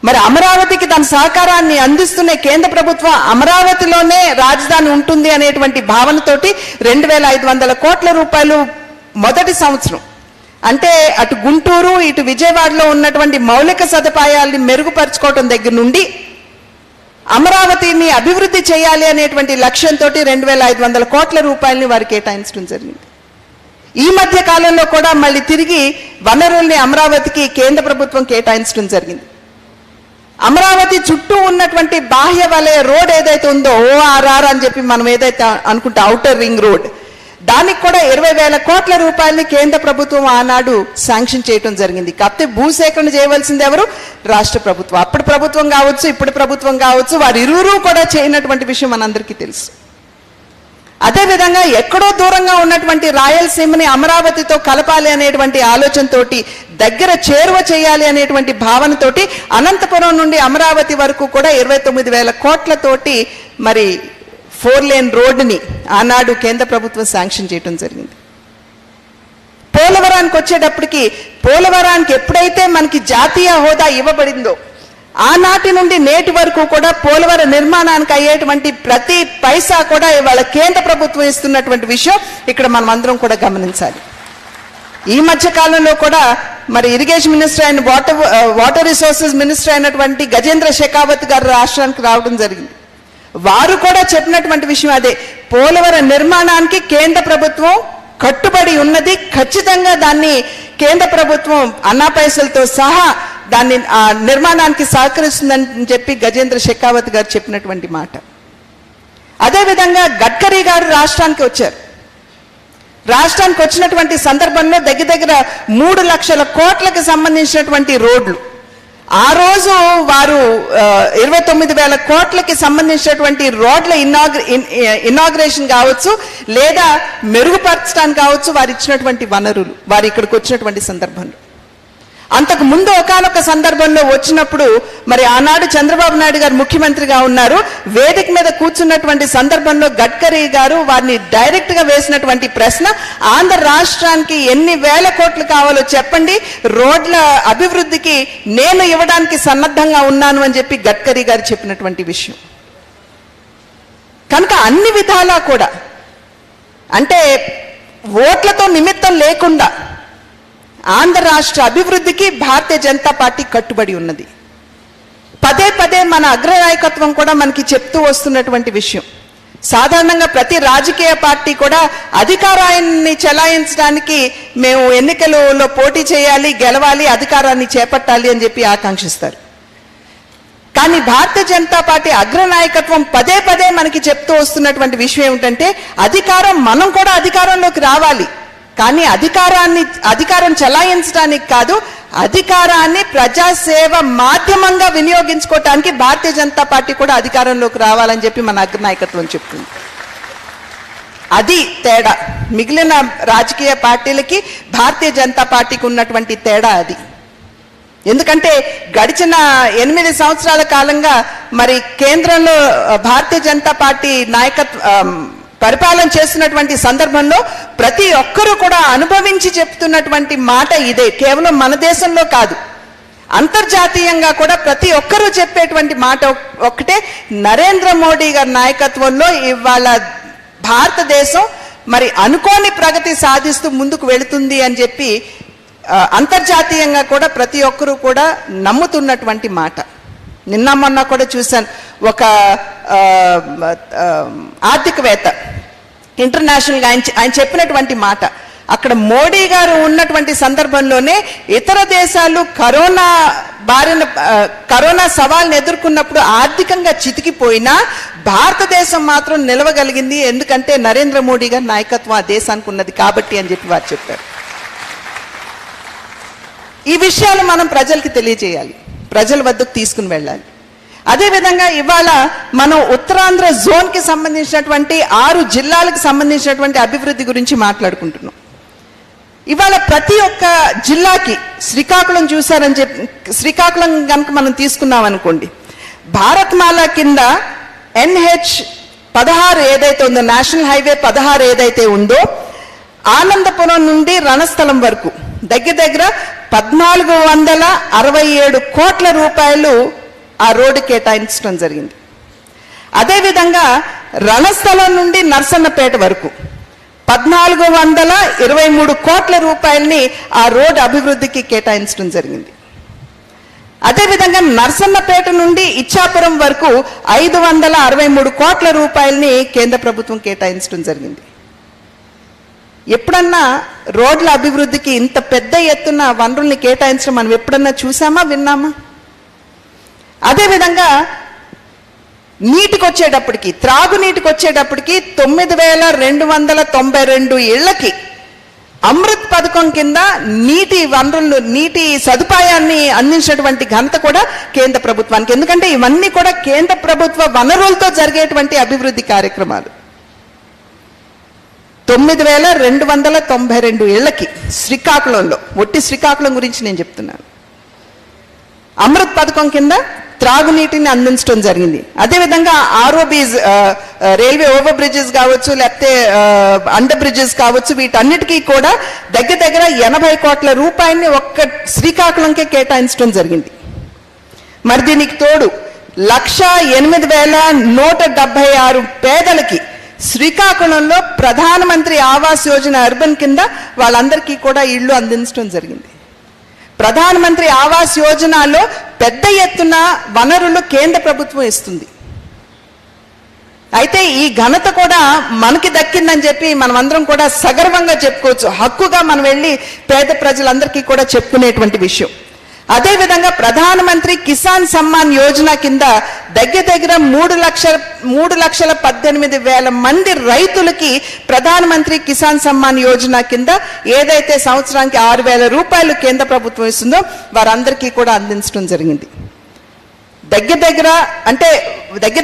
మరి అమరావతికి దాని సహకారాన్ని అందిస్తున్న కేంద్ర ప్రభుత్వం అమరావతిలోనే రాజధాని ఉంటుంది అనేటువంటి భావనతోటి 2,500 కోట్ల రూపాయలు మొదటి సంవత్సరం, అంటే అటు గుంటూరు ఇటు విజయవాడలో ఉన్నటువంటి మౌలిక సదుపాయాల్ని మెరుగుపరుచుకోవటం దగ్గర నుండి అమరావతిని అభివృద్ధి చేయాలి అనేటువంటి లక్ష్యంతో 2,500 కోట్ల రూపాయలని వారు కేటాయించడం జరిగింది. ఈ మధ్య కాలంలో కూడా మళ్ళీ తిరిగి వనరుల్ని అమరావతికి కేంద్ర ప్రభుత్వం కేటాయించడం జరిగింది. అమరావతి చుట్టూ ఉన్నటువంటి బాహ్య వలయ రోడ్ ఏదైతే ఉందో ORR అని చెప్పి మనం ఏదైతే అనుకుంటే ఔటర్ రింగ్ రోడ్, దానికి కూడా 20,000 కోట్ల రూపాయలని కేంద్ర ప్రభుత్వం ఆనాడు శాంక్షన్ చేయడం జరిగింది. కాకపోతే భూసేకరణ చేయవలసింది ఎవరు? రాష్ట్ర ప్రభుత్వం. అప్పుడు ప్రభుత్వం కావచ్చు, ఇప్పుడు ప్రభుత్వం కావచ్చు, వారు ఇరువురు కూడా చేయనటువంటి విషయం మనందరికీ తెలుసు. అదేవిధంగా ఎక్కడో దూరంగా ఉన్నటువంటి రాయలసీమని అమరావతితో కలపాలి అనేటువంటి ఆలోచనతోటి, దగ్గర చేరువ చేయాలి అనేటువంటి భావనతోటి అనంతపురం నుండి అమరావతి వరకు కూడా 29,000 కోట్లతోటి మరి 4 లేన్ రోడ్డుని ఆనాడు కేంద్ర ప్రభుత్వం శాంక్షన్ చేయడం జరిగింది. పోలవరానికి వచ్చేటప్పటికి, పోలవరానికి ఎప్పుడైతే మనకి జాతీయ హోదా ఇవ్వబడిందో ఆనాటి నుండి నేటి వరకు కూడా పోలవర నిర్మాణానికి అయ్యేటువంటి ప్రతి పైసా కూడా ఇవాళ కేంద్ర ప్రభుత్వం ఇస్తున్నటువంటి విషయం ఇక్కడ మనం అందరం కూడా గమనించాలి. ఈ మధ్య కాలంలో కూడా మరి ఇరిగేషన్ మినిస్టర్ అయిన వాటర్ రిసోర్సెస్ మినిస్టర్ అయినటువంటి గజేంద్ర షెకావత్ గారు రాష్ట్రానికి రావడం జరిగింది. వారు కూడా చెప్పినటువంటి విషయం అదే, పోలవర నిర్మాణానికి కేంద్ర ప్రభుత్వం కట్టుబడి ఉన్నది, ఖచ్చితంగా దాన్ని కేంద్ర ప్రభుత్వం అన్నా పైసలతో సహా దాన్ని నిర్మాణానికి సహకరిస్తుందని చెప్పి గజేంద్ర షెకావత్ గారు చెప్పినటువంటి మాట. అదేవిధంగా గడ్కరీ గారు రాష్ట్రానికి వచ్చారు. రాష్ట్రానికి వచ్చినటువంటి సందర్భంలో దగ్గర దగ్గర 3 లక్షల కోట్లకు సంబంధించినటువంటి రోడ్లు, ఆ రోజు వారు 29,000 కోట్లకి సంబంధించినటువంటి రోడ్ల ఇనాగ్రేషన్ కావచ్చు, లేదా మెరుగుపరచడానికి కావచ్చు, వారు ఇచ్చినటువంటి వనరులు వారు ఇక్కడికి వచ్చినటువంటి సందర్భంలో. అంతకు ముందు ఒకానొక సందర్భంలో వచ్చినప్పుడు మరి ఆనాడు చంద్రబాబు నాయుడు గారు ముఖ్యమంత్రిగా ఉన్నారు. వేదిక మీద కూర్చున్నటువంటి సందర్భంలో గడ్కరీ గారు వారిని డైరెక్ట్ గా వేసినటువంటి ప్రశ్న, ఆంధ్ర రాష్ట్రానికి ఎన్ని వేల కోట్లు కావాలో చెప్పండి, రోడ్ల అభివృద్ధికి నేను ఇవ్వడానికి సన్నద్ధంగా ఉన్నాను అని చెప్పి గడ్కరీ గారు చెప్పినటువంటి విషయం. కనుక అన్ని విధాలా కూడా, అంటే ఓట్లతో నిమిత్తం లేకుండా ఆంధ్ర రాష్ట్ర అభివృద్ధికి భారతీయ జనతా పార్టీ కట్టుబడి ఉన్నది. పదే పదే మన అగ్రనాయకత్వం కూడా మనకి చెప్తూ వస్తున్నటువంటి విషయం. సాధారణంగా ప్రతి రాజకీయ పార్టీ కూడా అధికారాన్ని చెలాయించడానికి మేము ఎన్నికలలో పోటీ చేయాలి, గెలవాలి, అధికారాన్ని చేపట్టాలి అని చెప్పి ఆకాంక్షిస్తారు. కానీ భారతీయ జనతా పార్టీ అగ్రనాయకత్వం పదే పదే మనకి చెప్తూ వస్తున్నటువంటి విషయం ఏమిటంటే, అధికారం మనం కూడా అధికారంలోకి రావాలి, కానీ అధికారం చెలాయించడానికి కాదు, అధికారాన్ని ప్రజాసేవ మాధ్యమంగా వినియోగించుకోవటానికి భారతీయ జనతా పార్టీ కూడా అధికారంలోకి రావాలని చెప్పి మన అగ్రనాయకత్వం చెప్తుంది. అది తేడా. మిగిలిన రాజకీయ పార్టీలకి భారతీయ జనతా పార్టీకి ఉన్నటువంటి తేడా అది. ఎందుకంటే గడిచిన 8 సంవత్సరాల కాలంగా మరి కేంద్రంలో భారతీయ జనతా పార్టీ పరిపాలన చేస్తున్నటువంటి సందర్భంలో ప్రతి ఒక్కరూ కూడా అనుభవించి చెప్తున్నటువంటి మాట ఇదే. కేవలం మన దేశంలో కాదు, అంతర్జాతీయంగా కూడా ప్రతి ఒక్కరూ చెప్పేటువంటి మాట ఒక్కటే, నరేంద్ర మోడీ గారి నాయకత్వంలో ఇవాళ భారతదేశం మరి అనుకోని ప్రగతి సాధిస్తూ ముందుకు వెళుతుంది అని చెప్పి అంతర్జాతీయంగా కూడా ప్రతి ఒక్కరూ కూడా నమ్ముతున్నటువంటి మాట. నిన్న మొన్న కూడా చూశాను, ఒక ఆర్థికవేత్త ఇంటర్నేషనల్గా ఆయన చెప్పినటువంటి మాట, అక్కడ మోడీ గారు ఉన్నటువంటి సందర్భంలోనే ఇతర దేశాలు కరోనా సవాల్ని ఎదుర్కొన్నప్పుడు ఆర్థికంగా చితికిపోయినా భారతదేశం మాత్రం నిలవగలిగింది, ఎందుకంటే నరేంద్ర మోడీ గారి నాయకత్వం ఆ దేశానికి ఉన్నది కాబట్టి అని చెప్పి వారు చెప్పారు. ఈ విషయాలు మనం ప్రజలకి తెలియజేయాలి, ప్రజల వద్దకు తీసుకుని వెళ్ళాలి. అదేవిధంగా ఇవాళ మనం ఉత్తరాంధ్ర జోన్కి సంబంధించినటువంటి 6 జిల్లాలకు సంబంధించినటువంటి అభివృద్ధి గురించి మాట్లాడుకుంటున్నాం. ఇవాళ ప్రతి ఒక్క జిల్లాకి శ్రీకాకుళం చూసారని చెప్పి, శ్రీకాకుళం కనుక మనం తీసుకున్నాం అనుకోండి, భారత్మాల కింద NH-16 ఏదైతే ఉందో, నేషనల్ హైవే 16 ఏదైతే ఉందో, ఆనందపురం నుండి రణస్థలం వరకు దగ్గర దగ్గర 1467 కోట్ల రూపాయలు ఆ రోడ్డు కేటాయించడం జరిగింది. అదేవిధంగా రణస్థలం నుండి నర్సన్నపేట వరకు 1423 కోట్ల రూపాయలని ఆ రోడ్డు అభివృద్ధికి కేటాయించడం జరిగింది. అదేవిధంగా నర్సన్నపేట నుండి ఇచ్చాపురం వరకు 563 కోట్ల రూపాయలని కేంద్ర ప్రభుత్వం కేటాయించడం జరిగింది. ఎప్పుడన్నా రోడ్ల అభివృద్ధికి ఇంత పెద్ద ఎత్తున వనరుల్ని కేటాయించడం మనం ఎప్పుడన్నా చూసామా, విన్నామా? అదేవిధంగా నీటికి వచ్చేటప్పటికి, త్రాగునీటికి వచ్చేటప్పటికి 9292 ఇళ్లకి అమృత్ పథకం కింద నీటి వనరులు, నీటి సదుపాయాన్ని అందించినటువంటి ఘనత కూడా కేంద్ర ప్రభుత్వానికి. ఎందుకంటే ఇవన్నీ కూడా కేంద్ర ప్రభుత్వ వనరులతో జరిగేటువంటి అభివృద్ధి కార్యక్రమాలు. 9292 ఇళ్లకి శ్రీకాకుళంలో, ఒట్టి శ్రీకాకుళం గురించి నేను చెప్తున్నాను, అమృత్ పథకం కింద త్రాగునీటిని అందించడం జరిగింది. అదేవిధంగా ఆర్ఓబీస్, రైల్వే ఓవర్ బ్రిడ్జెస్ కావచ్చు, లేకపోతే అండర్ బ్రిడ్జెస్ కావచ్చు, వీటన్నిటికీ కూడా దగ్గర దగ్గర 80 కోట్ల రూపాయలని ఒక్క శ్రీకాకుళంకే కేటాయించడం జరిగింది. మరి దీనికి తోడు 1,08,176 పేదలకి శ్రీకాకుళంలో ప్రధానమంత్రి ఆవాస్ యోజన అర్బన్ కింద వాళ్ళందరికీ కూడా ఇళ్లు అందించడం జరిగింది. ప్రధానమంత్రి ఆవాస్ యోజనలో పెద్ద ఎత్తున వనరులు కేంద్ర ప్రభుత్వం ఇస్తుంది. అయితే ఈ ఘనత కూడా మనకి దక్కిందని చెప్పి మనం అందరం కూడా సగర్వంగా చెప్పుకోవచ్చు, హక్కుగా మనం వెళ్ళి పేద ప్రజలందరికీ కూడా చెప్పుకునేటువంటి విషయం. అదేవిధంగా ప్రధానమంత్రి కిసాన్ సమ్మాన్ యోజన కింద దగ్గర దగ్గర 3,18,000 మంది రైతులకి ప్రధానమంత్రి కిసాన్ సమ్మాన్ యోజన కింద ఏదైతే సంవత్సరానికి 6,000 రూపాయలు కేంద్ర ప్రభుత్వం ఇస్తుందో వారందరికీ కూడా అందించడం జరిగింది. దగ్గర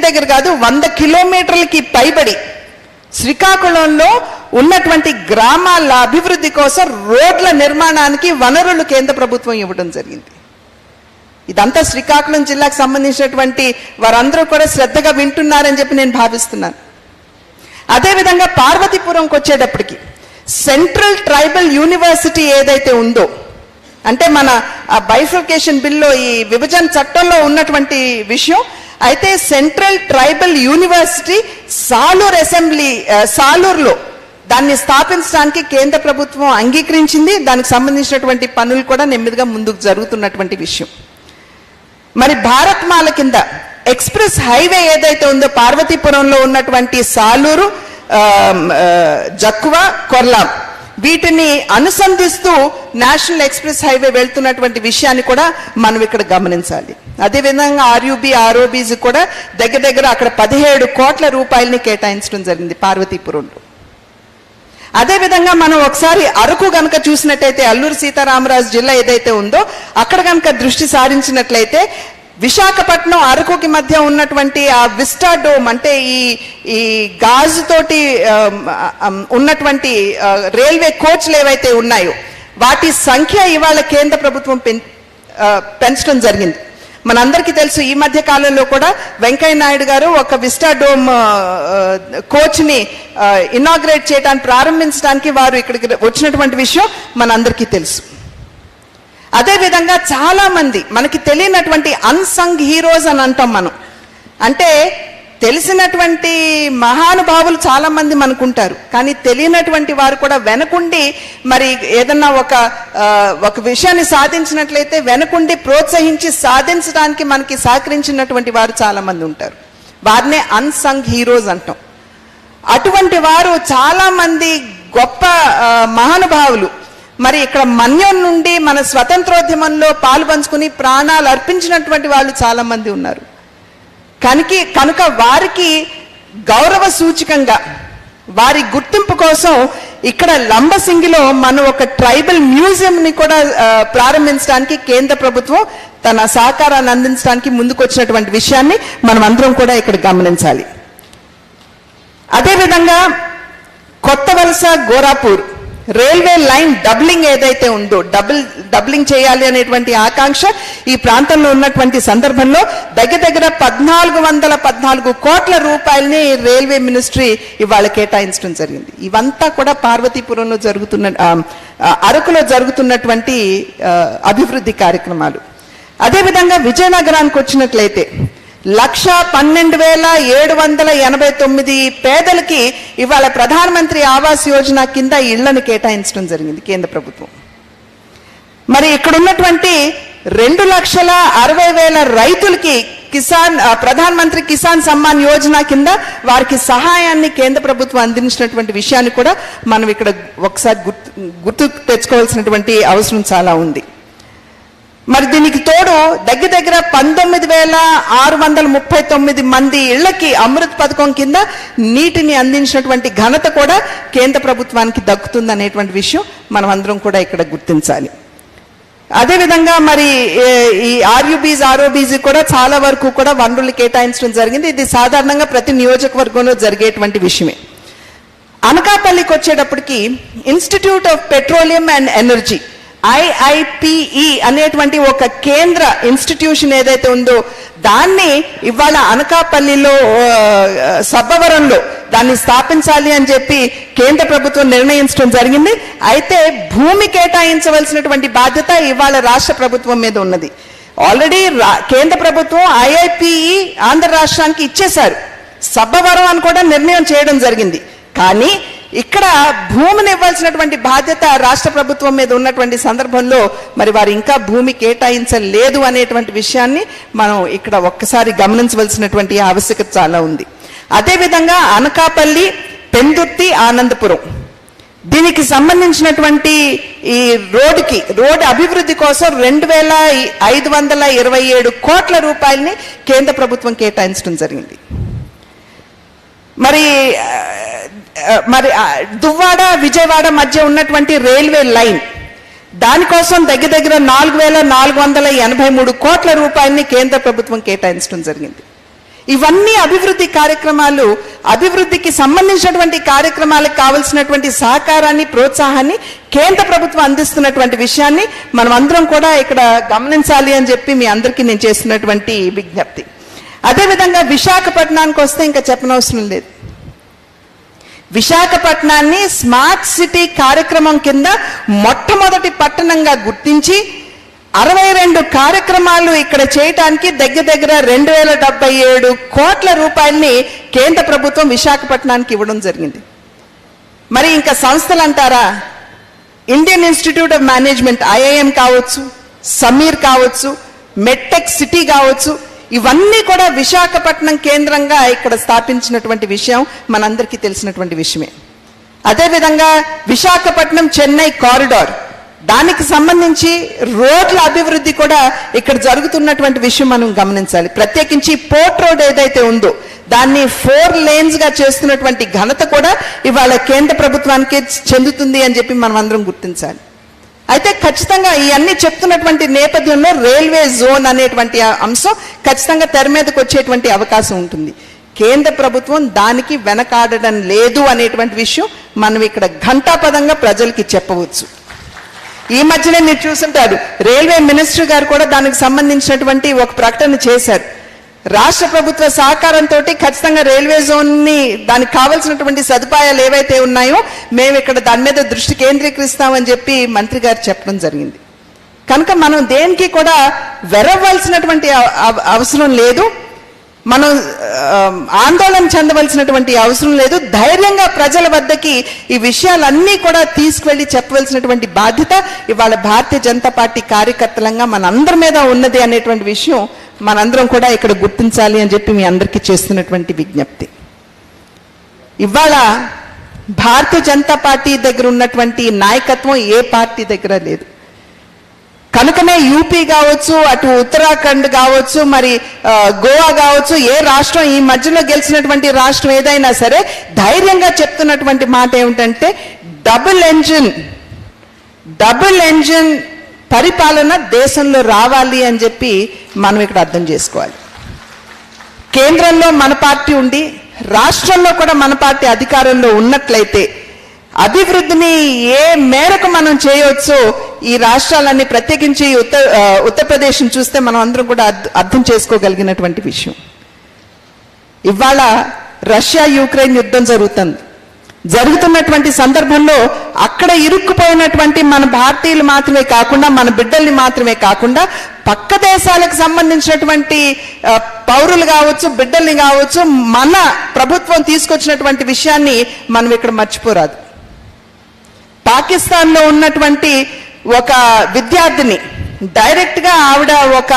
దగ్గర కాదు, 100 కిలోమీటర్లకి పైబడి శ్రీకాకుళంలో ఉన్నటువంటి గ్రామాల అభివృద్ధి కోసం రోడ్ల నిర్మాణానికి వనరులు కేంద్ర ప్రభుత్వం ఇవ్వడం జరిగింది. ఇదంతా శ్రీకాకుళం జిల్లాకు సంబంధించినటువంటి వారందరూ కూడా శ్రద్ధగా వింటున్నారని చెప్పి నేను భావిస్తున్నాను. అదేవిధంగా పార్వతీపురంకి వచ్చేటప్పటికి సెంట్రల్ ట్రైబల్ యూనివర్సిటీ ఏదైతే ఉందో, అంటే మన బైఫర్కేషన్ బిల్లో, ఈ విభజన చట్టంలో ఉన్నటువంటి విషయం, అయితే సెంట్రల్ ట్రైబల్ యూనివర్సిటీ సాలూరులో దాన్ని స్థాపించడానికి కేంద్ర ప్రభుత్వం అంగీకరించింది. దానికి సంబంధించినటువంటి పనులు కూడా నెమ్మదిగా ముందుకు జరుగుతున్నటువంటి విషయం. మరి భారత్మాల కింద ఎక్స్ప్రెస్ హైవే ఏదైతే ఉందో, పార్వతీపురంలో ఉన్నటువంటి సాలూరు, జక్కువ, కొర్లాం, వీటిని అనుసంధిస్తూ నేషనల్ ఎక్స్ప్రెస్ హైవే వెళ్తున్నటువంటి విషయాన్ని కూడా మనం ఇక్కడ గమనించాలి. అదేవిధంగా ఆర్ఓబీస్ కూడా దగ్గర దగ్గర అక్కడ 17 కోట్ల రూపాయలని కేటాయించడం జరిగింది పార్వతీపురంలో. అదేవిధంగా మనం ఒకసారి అరకు గనక చూసినట్టయితే, అల్లూరు సీతారామరాజు జిల్లా ఏదైతే ఉందో అక్కడ కనుక దృష్టి సారించినట్లయితే, విశాఖపట్నం అరకుకి మధ్య ఉన్నటువంటి ఆ విస్టా డోమ్, అంటే ఈ గాజుతోటి ఉన్నటువంటి రైల్వే కోచ్లు ఏవైతే ఉన్నాయో వాటి సంఖ్య ఇవాళ కేంద్ర ప్రభుత్వం పెంచడం జరిగింది. మనందరికీ తెలుసు, ఈ మధ్య కాలంలో కూడా వెంకయ్య నాయుడు గారు ఒక విస్టా డోమ్ కోచ్ని ఇనాగ్రేట్ చేయడానికి, ప్రారంభించడానికి వారు ఇక్కడికి వచ్చినటువంటి విషయం మనందరికీ తెలుసు. అదేవిధంగా చాలా మంది మనకి తెలియనటువంటి అన్సంగ్ హీరోస్ అని అంటాం మనం, అంటే తెలిసినటువంటి మహానుభావులు చాలా మంది మనకుంటారు, కానీ తెలియనటువంటి వారు కూడా వెనకుండి మరి ఏదన్నా ఒక విషయాన్ని సాధించినట్లయితే వెనకుండి ప్రోత్సహించి సాధించడానికి మనకి సహకరించినటువంటి వారు చాలా మంది ఉంటారు. వారినే అన్సంగ్ హీరోస్ అంటాం. అటువంటి వారు చాలా మంది గొప్ప మహానుభావులు మరి ఇక్కడ మన్యం నుండి మన స్వతంత్రోద్యమంలో పాలు పంచుకుని ప్రాణాలు అర్పించినటువంటి వాళ్ళు చాలా మంది ఉన్నారు. కనుక వారికి గౌరవ సూచకంగా, వారి గుర్తింపు కోసం ఇక్కడ లంబసింగిలో మనం ఒక ట్రైబల్ మ్యూజియం ని కూడా ప్రారంభించడానికి కేంద్ర ప్రభుత్వం తన సహకారాన్ని అందించడానికి ముందుకు వచ్చినటువంటి విషయాన్ని మనం అందరం కూడా ఇక్కడ గమనించాలి. అదేవిధంగా కొత్త వలస గోరాపూర్ రైల్వే లైన్ డబ్లింగ్ ఏదైతే ఉందో డబ్లింగ్ చేయాలి అనేటువంటి ఆకాంక్ష ఈ ప్రాంతంలో ఉన్నటువంటి సందర్భంలో దగ్గర 1414 కోట్ల రూపాయలని రైల్వే మినిస్ట్రీ ఇవాళ కేటాయించడం జరిగింది. ఇవంతా కూడా పార్వతీపురంలో జరుగుతున్న అరకులో జరుగుతున్నటువంటి అభివృద్ధి కార్యక్రమాలు. అదేవిధంగా విజయనగరానికి వచ్చినట్లయితే 112,789 పేదలకి ఇవాళ ప్రధానమంత్రి ఆవాస్ యోజన కింద ఇళ్లను కేటాయించడం జరిగింది కేంద్ర ప్రభుత్వం. మరి ఇక్కడ ఉన్నటువంటి 2,60,000 రైతులకి ప్రధానమంత్రి కిసాన్ సమ్మాన్ యోజన కింద వారికి సహాయాన్ని కేంద్ర ప్రభుత్వం అందించినటువంటి విషయాన్ని కూడా మనం ఇక్కడ ఒకసారి గుర్తు తెచ్చుకోవాల్సినటువంటి అవసరం చాలా ఉంది. మరి దీనికి తోడు దగ్గర 19,639 మంది ఇళ్లకి అమృత్ పథకం కింద నీటిని అందించినటువంటి ఘనత కూడా కేంద్ర ప్రభుత్వానికి దక్కుతుంది అనేటువంటి విషయం మనం అందరం కూడా ఇక్కడ గుర్తించాలి. అదేవిధంగా మరి ఈ ఆర్ఓబీస్ కూడా చాలా వరకు కూడా వనరులు కేటాయించడం జరిగింది. ఇది సాధారణంగా ప్రతి నియోజకవర్గంలో జరిగేటువంటి విషయమే. అనకాపల్లికి వచ్చేటప్పటికి institute of petroleum and energy IIPE అనేటువంటి ఒక కేంద్ర ఇన్స్టిట్యూషన్ ఏదైతే ఉందో దాన్ని ఇవాళ అనకాపల్లిలో సబ్బవరంలో దాన్ని స్థాపించాలి అని చెప్పి కేంద్ర ప్రభుత్వం నిర్ణయించడం జరిగింది. అయితే భూమి కేటాయించవలసినటువంటి బాధ్యత ఇవాళ రాష్ట్ర ప్రభుత్వం మీద ఉన్నది. ఆల్రెడీ కేంద్ర ప్రభుత్వం IIPE ఆంధ్ర రాష్ట్రానికి ఇచ్చేశారు. సబ్బవరం అని కూడా నిర్ణయం చేయడం జరిగింది. కానీ ఇక్కడ భూమిని ఇవ్వాల్సినటువంటి బాధ్యత రాష్ట్ర ప్రభుత్వం మీద ఉన్నటువంటి సందర్భంలో మరి వారు ఇంకా భూమి కేటాయించలేదు అనేటువంటి విషయాన్ని మనం ఇక్కడ ఒక్కసారి గమనించవలసినటువంటి ఆవశ్యకత చాలా ఉంది. అదేవిధంగా అనకాపల్లి, పెందుర్తి, ఆనందపురం దీనికి సంబంధించినటువంటి ఈ రోడ్డు అభివృద్ధి కోసం 2,527 కోట్ల రూపాయలని కేంద్ర ప్రభుత్వం కేటాయించడం జరిగింది. మరి దువ్వాడ విజయవాడ మధ్య ఉన్నటువంటి రైల్వే లైన్ దానికోసం దగ్గర 4,483 కోట్ల రూపాయలని కేంద్ర ప్రభుత్వం కేటాయించడం జరిగింది. ఇవన్నీ అభివృద్ధి కార్యక్రమాలు, అభివృద్ధికి సంబంధించినటువంటి కార్యక్రమాలకు కావలసినటువంటి సహకారాన్ని, ప్రోత్సాహాన్ని కేంద్ర ప్రభుత్వం అందిస్తున్నటువంటి విషయాన్ని మనం అందరం కూడా ఇక్కడ గమనించాలి అని చెప్పి మీ అందరికీ నేను చేస్తున్నటువంటి విజ్ఞప్తి. అదేవిధంగా విశాఖపట్నానికి వస్తే ఇంకా చెప్పనవసరం లేదు. విశాఖపట్నాన్ని స్మార్ట్ సిటీ కార్యక్రమం కింద మొట్టమొదటి పట్టణంగా గుర్తించి 62 కార్యక్రమాలు ఇక్కడ చేయటానికి దగ్గర 2,077 కోట్ల రూపాయలని కేంద్ర ప్రభుత్వం విశాఖపట్నానికి ఇవ్వడం జరిగింది. మరి ఇంకా సంస్థలు అంటారా, Indian institute of management IIM కావచ్చు, సమీర్ కావచ్చు, మెట్టెక్ సిటీ కావచ్చు, ఇవన్నీ కూడా విశాఖపట్నం కేంద్రంగా ఇక్కడ స్థాపించినటువంటి విషయం మనందరికీ తెలిసినటువంటి విషయమే. అదేవిధంగా విశాఖపట్నం చెన్నై కారిడార్ దానికి సంబంధించి రోడ్ల అభివృద్ధి కూడా ఇక్కడ జరుగుతున్నటువంటి విషయం మనం గమనించాలి. ప్రత్యేకించి పోర్ట్ రోడ్ ఏదైతే ఉందో దాన్ని 4 lanes గా చేస్తున్నటువంటి ఘనత కూడా ఇవాళ కేంద్ర ప్రభుత్వానికి చెందుతుంది అని చెప్పి మనం అందరం గుర్తించాలి. అయితే ఖచ్చితంగా ఇవన్నీ చెప్తున్నటువంటి నేపథ్యంలో రైల్వే జోన్ అనేటువంటి అంశం ఖచ్చితంగా తెర మీదకి వచ్చేటువంటి అవకాశం ఉంటుంది. కేంద్ర ప్రభుత్వం దానికి వెనకాడడం లేదు అనేటువంటి విషయం మనం ఇక్కడ ఘంటాపదంగా ప్రజలకి చెప్పవచ్చు. ఈ మధ్యనే మీరు చూసుంటారు, రైల్వే మినిస్టర్ గారు కూడా దానికి సంబంధించినటువంటి ఒక ప్రకటన చేశారు. రాష్ట్ర ప్రభుత్వ సహకారంతో ఖచ్చితంగా రైల్వే జోన్ ని దానికి కావాల్సినటువంటి సదుపాయాలు ఏవైతే ఉన్నాయో మేము ఇక్కడ దాని మీద దృష్టి కేంద్రీకరిస్తామని చెప్పి మంత్రి గారు చెప్పడం జరిగింది. కనుక మనం దేనికి కూడా వెరవలసినటువంటి అవసరం లేదు, మనం ఆందోళన చెందవలసినటువంటి అవసరం లేదు. ధైర్యంగా ప్రజల వద్దకి ఈ విషయాలన్నీ కూడా తీసుకువెళ్ళి చెప్పవలసినటువంటి బాధ్యత ఇవాళ భారతీయ జనతా పార్టీ కార్యకర్తలంగా మన అందరి మీద ఉన్నది అనేటువంటి విషయం మనందరం కూడా ఇక్కడ గుర్తించాలి అని చెప్పి మీ అందరికీ చేస్తున్నటువంటి విజ్ఞప్తి. ఇవాళ భారతీయ జనతా పార్టీ దగ్గర ఉన్నటువంటి నాయకత్వం ఏ పార్టీ దగ్గర లేదు. కనుకనే యూపీ కావచ్చు, అటు ఉత్తరాఖండ్ కావచ్చు, మరి గోవా కావచ్చు, ఏ రాష్ట్రం ఈ మధ్యలో గెలిచినటువంటి రాష్ట్రం ఏదైనా సరే ధైర్యంగా చెప్తున్నటువంటి మాట ఏమిటంటే డబుల్ ఎంజిన్ పరిపాలన దేశంలో రావాలి అని చెప్పి మనం ఇక్కడ అర్థం చేసుకోవాలి. కేంద్రంలో మన పార్టీ ఉండి రాష్ట్రంలో కూడా మన పార్టీ అధికారంలో ఉన్నట్లయితే అభివృద్ధిని ఏ మేరకు మనం చేయవచ్చో ఈ రాష్ట్రాలన్నీ ప్రత్యేకించి ఉత్తరప్రదేశ్ని చూస్తే మనం అందరం కూడా అర్థం చేసుకోగలిగినటువంటి విషయం. ఇవాళ రష్యా యుక్రెయిన్ యుద్ధం జరుగుతున్నటువంటి సందర్భంలో అక్కడ ఇరుక్కుపోయినటువంటి మన భారతీయులు మాత్రమే కాకుండా మన బిడ్డల్ని మాత్రమే కాకుండా పక్క దేశాలకు సంబంధించినటువంటి పౌరులు కావచ్చు, బిడ్డల్ని కావచ్చు, మన ప్రభుత్వం తీసుకొచ్చినటువంటి విషయాన్ని మనం ఇక్కడ మర్చిపోరాదు. పాకిస్తాన్లో ఉన్నటువంటి ఒక విద్యార్థిని డైరెక్ట్గా ఆవిడ ఒక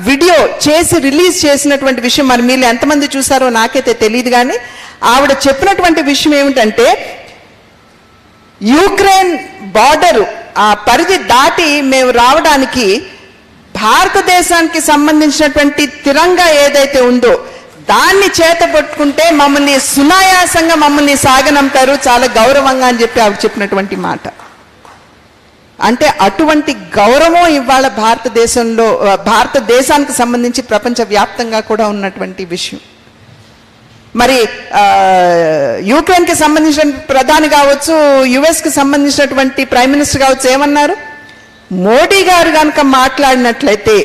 వీడియో చేసి రిలీజ్ చేసినటువంటి విషయం మరి మీరు ఎంతమంది చూసారో నాకైతే తెలియదు. కానీ ఆవిడ చెప్పినటువంటి విషయం ఏమిటంటే, యుక్రెయిన్ బార్డరు ఆ పరిధి దాటి మేము రావడానికి భారతదేశానికి సంబంధించినటువంటి తిరంగా ఏదైతే ఉందో దాన్ని చేత పట్టుకుంటే మమ్మల్ని సునాయాసంగా మమ్మల్ని సాగనంపారు, చాలా గౌరవంగా అని చెప్పి ఆవిడ చెప్పినటువంటి మాట. అంటే అటువంటి గౌరవం ఇవాళ భారతదేశానికి సంబంధించి ప్రపంచ వ్యాప్తంగా కూడా ఉన్నటువంటి విషయం. మరి యుక్రెయిన్కి సంబంధించిన ప్రధాని కావచ్చు, యుఎస్కి సంబంధించినటువంటి ప్రైమ్ మినిస్టర్ కావచ్చు, ఏమన్నారు? మోడీ గారు కనుక మాట్లాడినట్లయితే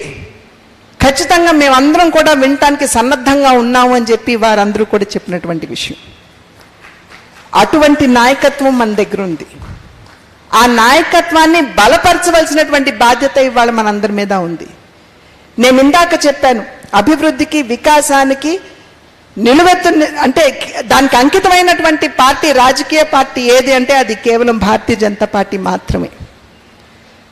ఖచ్చితంగా మేమందరం కూడా వినటానికి సన్నద్ధంగా ఉన్నాము అని చెప్పి వారందరూ కూడా చెప్పినటువంటి విషయం. అటువంటి నాయకత్వం మన దగ్గర ఉంది. ఆ నాయకత్వాన్ని బలపరచవలసినటువంటి బాధ్యత ఇవాళ మనందరి మీద ఉంది. నేను ఇందాక చెప్పాను, అభివృద్ధికి వికాసానికి నిలువెత్తు అంటే దానికి అంకితమైనటువంటి పార్టీ, రాజకీయ పార్టీ ఏది అంటే అది కేవలం భారతీయ జనతా పార్టీ మాత్రమే.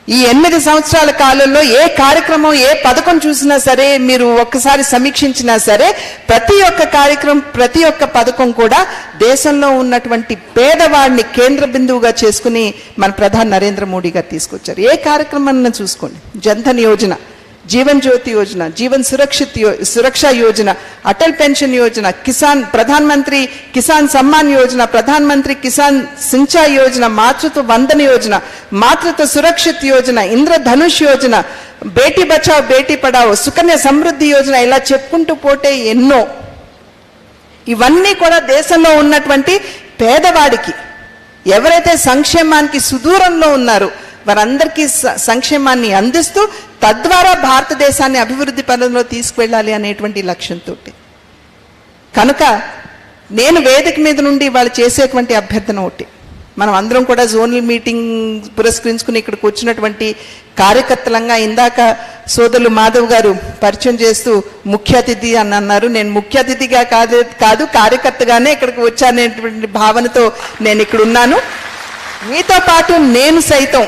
ఈ 8 సంవత్సరాల కాలంలో ఏ కార్యక్రమం, ఏ పథకం చూసినా సరే, మీరు ఒక్కసారి సమీక్షించినా సరే, ప్రతి ఒక్క కార్యక్రమం, ప్రతి ఒక్క పథకం కూడా దేశంలో ఉన్నటువంటి పేదవాడిని కేంద్ర బిందువుగా చేసుకుని మన ప్రధాని నరేంద్ర మోడీ గారు తీసుకొచ్చారు. ఏ కార్యక్రమాన్ని చూసుకోండి, జన్ధన్ యోజన, జీవన్ జ్యోతి యోజన, జీవన్ సురక్ష యోజన, అటల్ పెన్షన్ యోజన, ప్రధాన మంత్రి కిసాన్ సమ్మాన్ యోజన, ప్రధాన మంత్రి కిసాన్ సించాయ్ యోజన, మాతృత్వ వందన యోజన, మాతృత్వ సురక్షిత్ యోజన, ఇంద్రధనుష్ యోజన, బేటీ బచావ్ బేటీ పడావో, సుకన్య సమృద్ధి యోజన, ఇలా చెప్పుకుంటూ పోతే ఎన్నో. ఇవన్నీ కూడా దేశంలో ఉన్నటువంటి పేదవాడికి, ఎవరైతే సంక్షేమానికి సుదూరంలో ఉన్నారో వారందరికీ సంక్షేమాన్ని అందిస్తూ తద్వారా భారతదేశాన్ని అభివృద్ధి పనుల్లో తీసుకువెళ్ళాలి అనేటువంటి లక్ష్యంతో. కనుక నేను వేదిక మీద నుండి వాళ్ళు చేసేటువంటి అభ్యర్థన ఒకటి, మనం అందరం కూడా జోనల్ మీటింగ్ పురస్కరించుకుని ఇక్కడికి వచ్చినటువంటి కార్యకర్తలంగా, ఇందాక సోదరులు మాధవ్ గారు పరిచయం చేస్తూ ముఖ్య అతిథి అని అన్నారు. నేను ముఖ్య అతిథిగా కాదు కార్యకర్తగానే ఇక్కడికి వచ్చానేటువంటి భావనతో నేను ఇక్కడ ఉన్నాను. మీతో పాటు నేను సైతం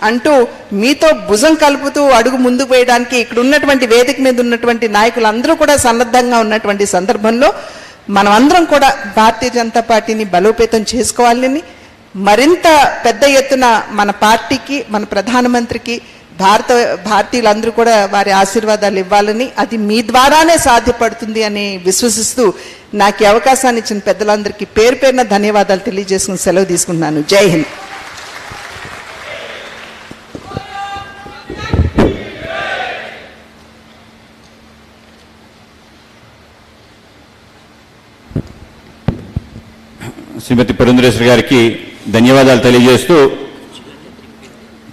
అంటూ మీతో భుజం కలుపుతూ అడుగు ముందుకు వేయడానికి ఇక్కడ ఉన్నటువంటి వేదిక మీద ఉన్నటువంటి నాయకులందరూ కూడా సన్నద్ధంగా ఉన్నటువంటి సందర్భంలో మనం అందరం కూడా భారతీయ జనతా పార్టీని బలోపేతం చేసుకోవాలని, మరింత పెద్ద ఎత్తున మన పార్టీకి, మన ప్రధానమంత్రికి భారతీయులందరూ కూడా వారి ఆశీర్వాదాలు ఇవ్వాలని, అది మీ ద్వారానే సాధ్యపడుతుంది అని విశ్వసిస్తూ నాకు ఈ అవకాశాన్ని ఇచ్చిన పెద్దలందరికీ పేరు పేరున ధన్యవాదాలు తెలియజేసుకుని సెలవు తీసుకుంటున్నాను. జై హింద్. శ్రీమతి పురంధరేశ్వరి గారికి ధన్యవాదాలు తెలియజేస్తూ,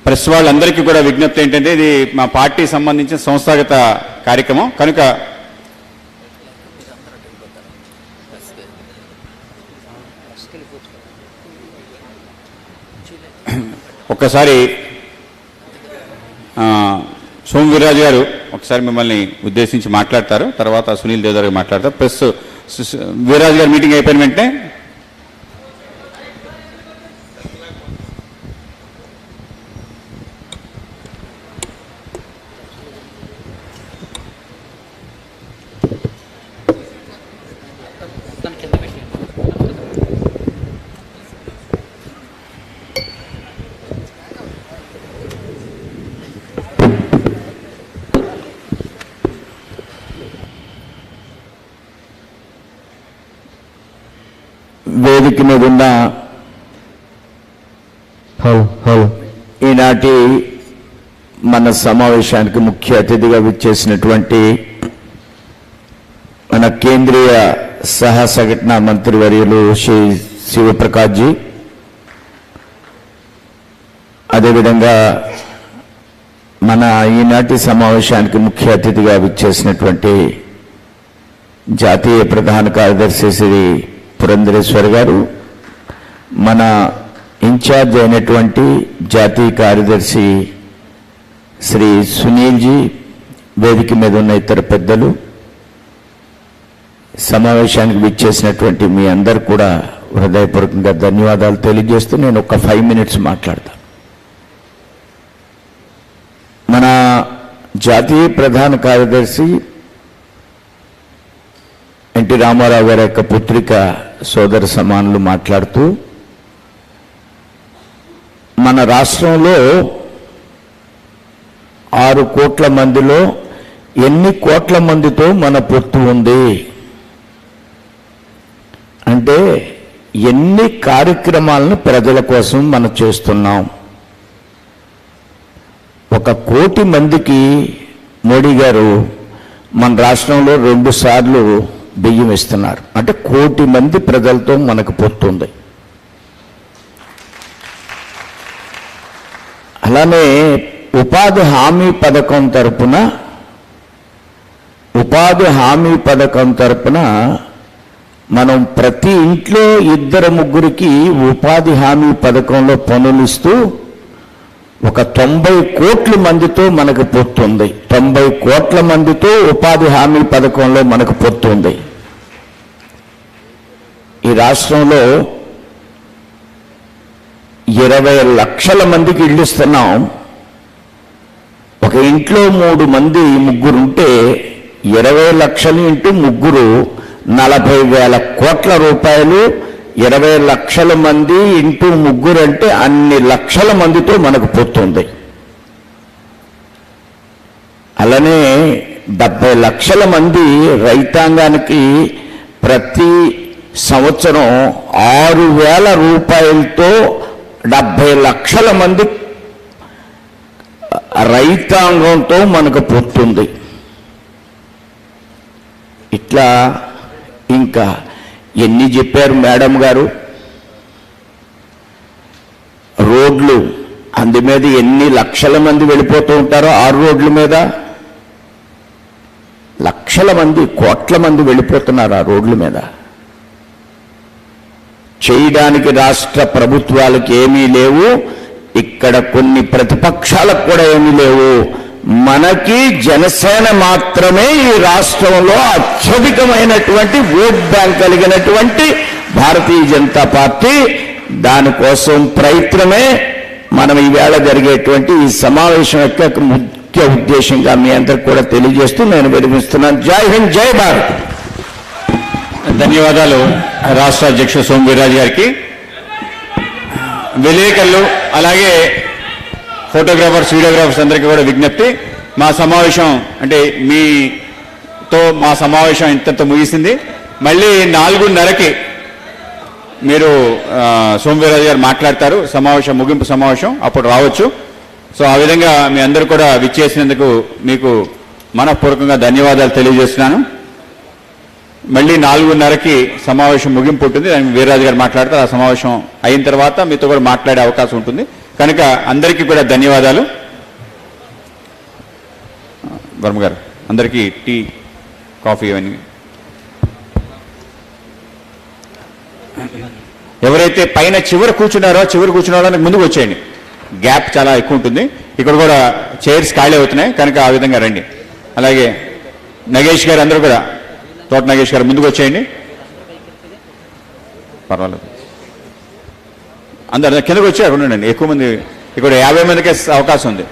ప్రెస్ వాళ్ళందరికీ కూడా విజ్ఞప్తి ఏంటంటే, ఇది మా పార్టీ సంబంధించిన సంస్థాగత కార్యక్రమం కనుక ఒక్కసారి సోము వీర్రాజు గారు ఒకసారి మిమ్మల్ని ఉద్దేశించి మాట్లాడతారు, తర్వాత సునీల్ దేవదార్ గారు మాట్లాడతారు. ప్లస్ వీర్రాజు గారు మీటింగ్ అయిపోయిన వెంటనే వేదిక మీద ఉన్న ఈనాటి మన సమావేశానికి ముఖ్య అతిథిగా విచ్చేసినటువంటి మన కేంద్రీయ సహ సంఘటన మంత్రివర్యులు శ్రీ శివప్రకాష్ జీ, అదేవిధంగా మన ఈనాటి సమావేశానికి ముఖ్య అతిథిగా విచ్చేసినటువంటి జాతీయ ప్రధాన కార్యదర్శి శ్రీ పురంధరేశ్వర్ గారు, మన ఇన్ఛార్జ్ అయినటువంటి జాతీయ కార్యదర్శి శ్రీ సునీల్ జీ, వేదిక మీద ఉన్న ఇతర పెద్దలు, సమావేశానికి విచ్చేసినటువంటి మీ అందరు కూడా హృదయపూర్వకంగా ధన్యవాదాలు తెలియజేస్తూ నేను ఒక 5 minutes మాట్లాడతాను. మన జాతీయ ప్రధాన కార్యదర్శి ఎన్టీ రామారావు గారి యొక్క పుత్రిక సోదర సమానులు మాట్లాడుతూ, మన రాష్ట్రంలో 6 కోట్ల మందిలో ఎన్ని కోట్ల మందితో మన పొత్తు ఉంది అంటే ఎన్ని కార్యక్రమాలను ప్రజల కోసం మనం చేస్తున్నాం. 1 కోటి మందికి మోడీ గారు మన రాష్ట్రంలో 2 సార్లు బియ్యం ఇస్తున్నారు. అంటే 1 కోటి మంది ప్రజలతో మనకు పొత్తుంది. అలానే ఉపాధి హామీ పథకం తరపున మనం ప్రతి ఇంట్లో 2-3కి ఉపాధి హామీ పథకంలో పనులు ఇస్తూ 90 కోట్ల మందితో మనకు పొత్తుంది. 90 కోట్ల మందితో ఉపాధి హామీ పథకంలో మనకు పొత్తుంది. ఈ రాష్ట్రంలో 20 లక్షల మందికి ఇళ్ళు ఇస్తున్నాం. ఒక ఇంట్లో 3 ఉంటే 20 లక్షలు ఇంటూ 3 40,000 కోట్ల రూపాయలు. 20 లక్షల మంది ఇంటూ 3 అంటే అన్ని లక్షల మందితో మనకు పొత్తుంది. అలానే 70 లక్షల మంది రైతాంగానికి ప్రతి సంవత్సరం 6,000 రూపాయలతో 70 లక్షల మంది రైతాంగంతో మనకు పొత్తుంది. ఇట్లా ఇంకా ఎన్ని చెప్పారు మేడం గారు. రోడ్లు అందు మీద ఎన్ని లక్షల మంది వెళ్ళిపోతూ ఉంటారో 6 రోడ్ల మీద లక్షల మంది, కోట్ల మంది వెళ్ళిపోతున్నారు ఆ రోడ్ల మీద. చేయడానికి రాష్ట్ర ప్రభుత్వాలకు ఏమీ లేవు, ఇక్కడ కొన్ని ప్రతిపక్షాలకు కూడా ఏమీ లేవు. మనకి జనసేన మాత్రమే ఈ రాష్ట్రంలో అత్యధికమైనటువంటి ఓట్ బ్యాంక్ కలిగినటువంటి భారతీయ జనతా పార్టీ. దానికోసం ప్రయత్నమే మనం ఈవేళ జరిగేటువంటి ఈ సమావేశం యొక్క ముఖ్య ఉద్దేశంగా మీ అందరికి కూడా తెలియజేస్తూ నేను విరమిస్తున్నాను. జై హింద్, జై భారత్. ధన్యవాదాలు రాష్ట్ర అధ్యక్షుడు సోము వీర్రాజు గారికి. విలేకరులు అలాగే ఫోటోగ్రాఫర్స్, వీడియోగ్రాఫర్స్ అందరికీ కూడా విజ్ఞప్తి, మా సమావేశం అంటే మీతో మా సమావేశం ఇంతతో ముగిసింది. మళ్ళీ 4:30కి మీరు సోము వీర్రాజు గారు మాట్లాడతారు, సమావేశం ముగింపు సమావేశం, అప్పుడు రావచ్చు. సో ఆ విధంగా మీ అందరూ కూడా విచ్చేసినందుకు మీకు మనఃపూర్వకంగా ధన్యవాదాలు తెలియజేస్తున్నాను. మళ్ళీ 4:30కి సమావేశం ముగింపు ఉంటుంది, దానికి వీర్రాజు గారు మాట్లాడతారు. ఆ సమావేశం అయిన తర్వాత మీతో కూడా మాట్లాడే అవకాశం ఉంటుంది. కనుక అందరికీ కూడా ధన్యవాదాలు. వర్మ గారు అందరికీ టీ, కాఫీ ఇవన్నీ. ఎవరైతే పైన చివరి కూర్చున్న వాళ్ళకి ముందుకు వచ్చేయండి, గ్యాప్ చాలా ఎక్కువ ఉంటుంది. ఇక్కడ కూడా చైర్స్ ఖాళీ అవుతున్నాయి, కనుక ఆ విధంగా రండి. అలాగే నగేష్ గారు అందరూ కూడా, తోట నగేష్ గారు ముందుకు వచ్చేయండి. పర్వాలేదు, అందరు కిందకు వచ్చి అక్కడ ఉండండి. ఎక్కువ మంది, ఇక్కడ 50 మందికి అవకాశం ఉంది.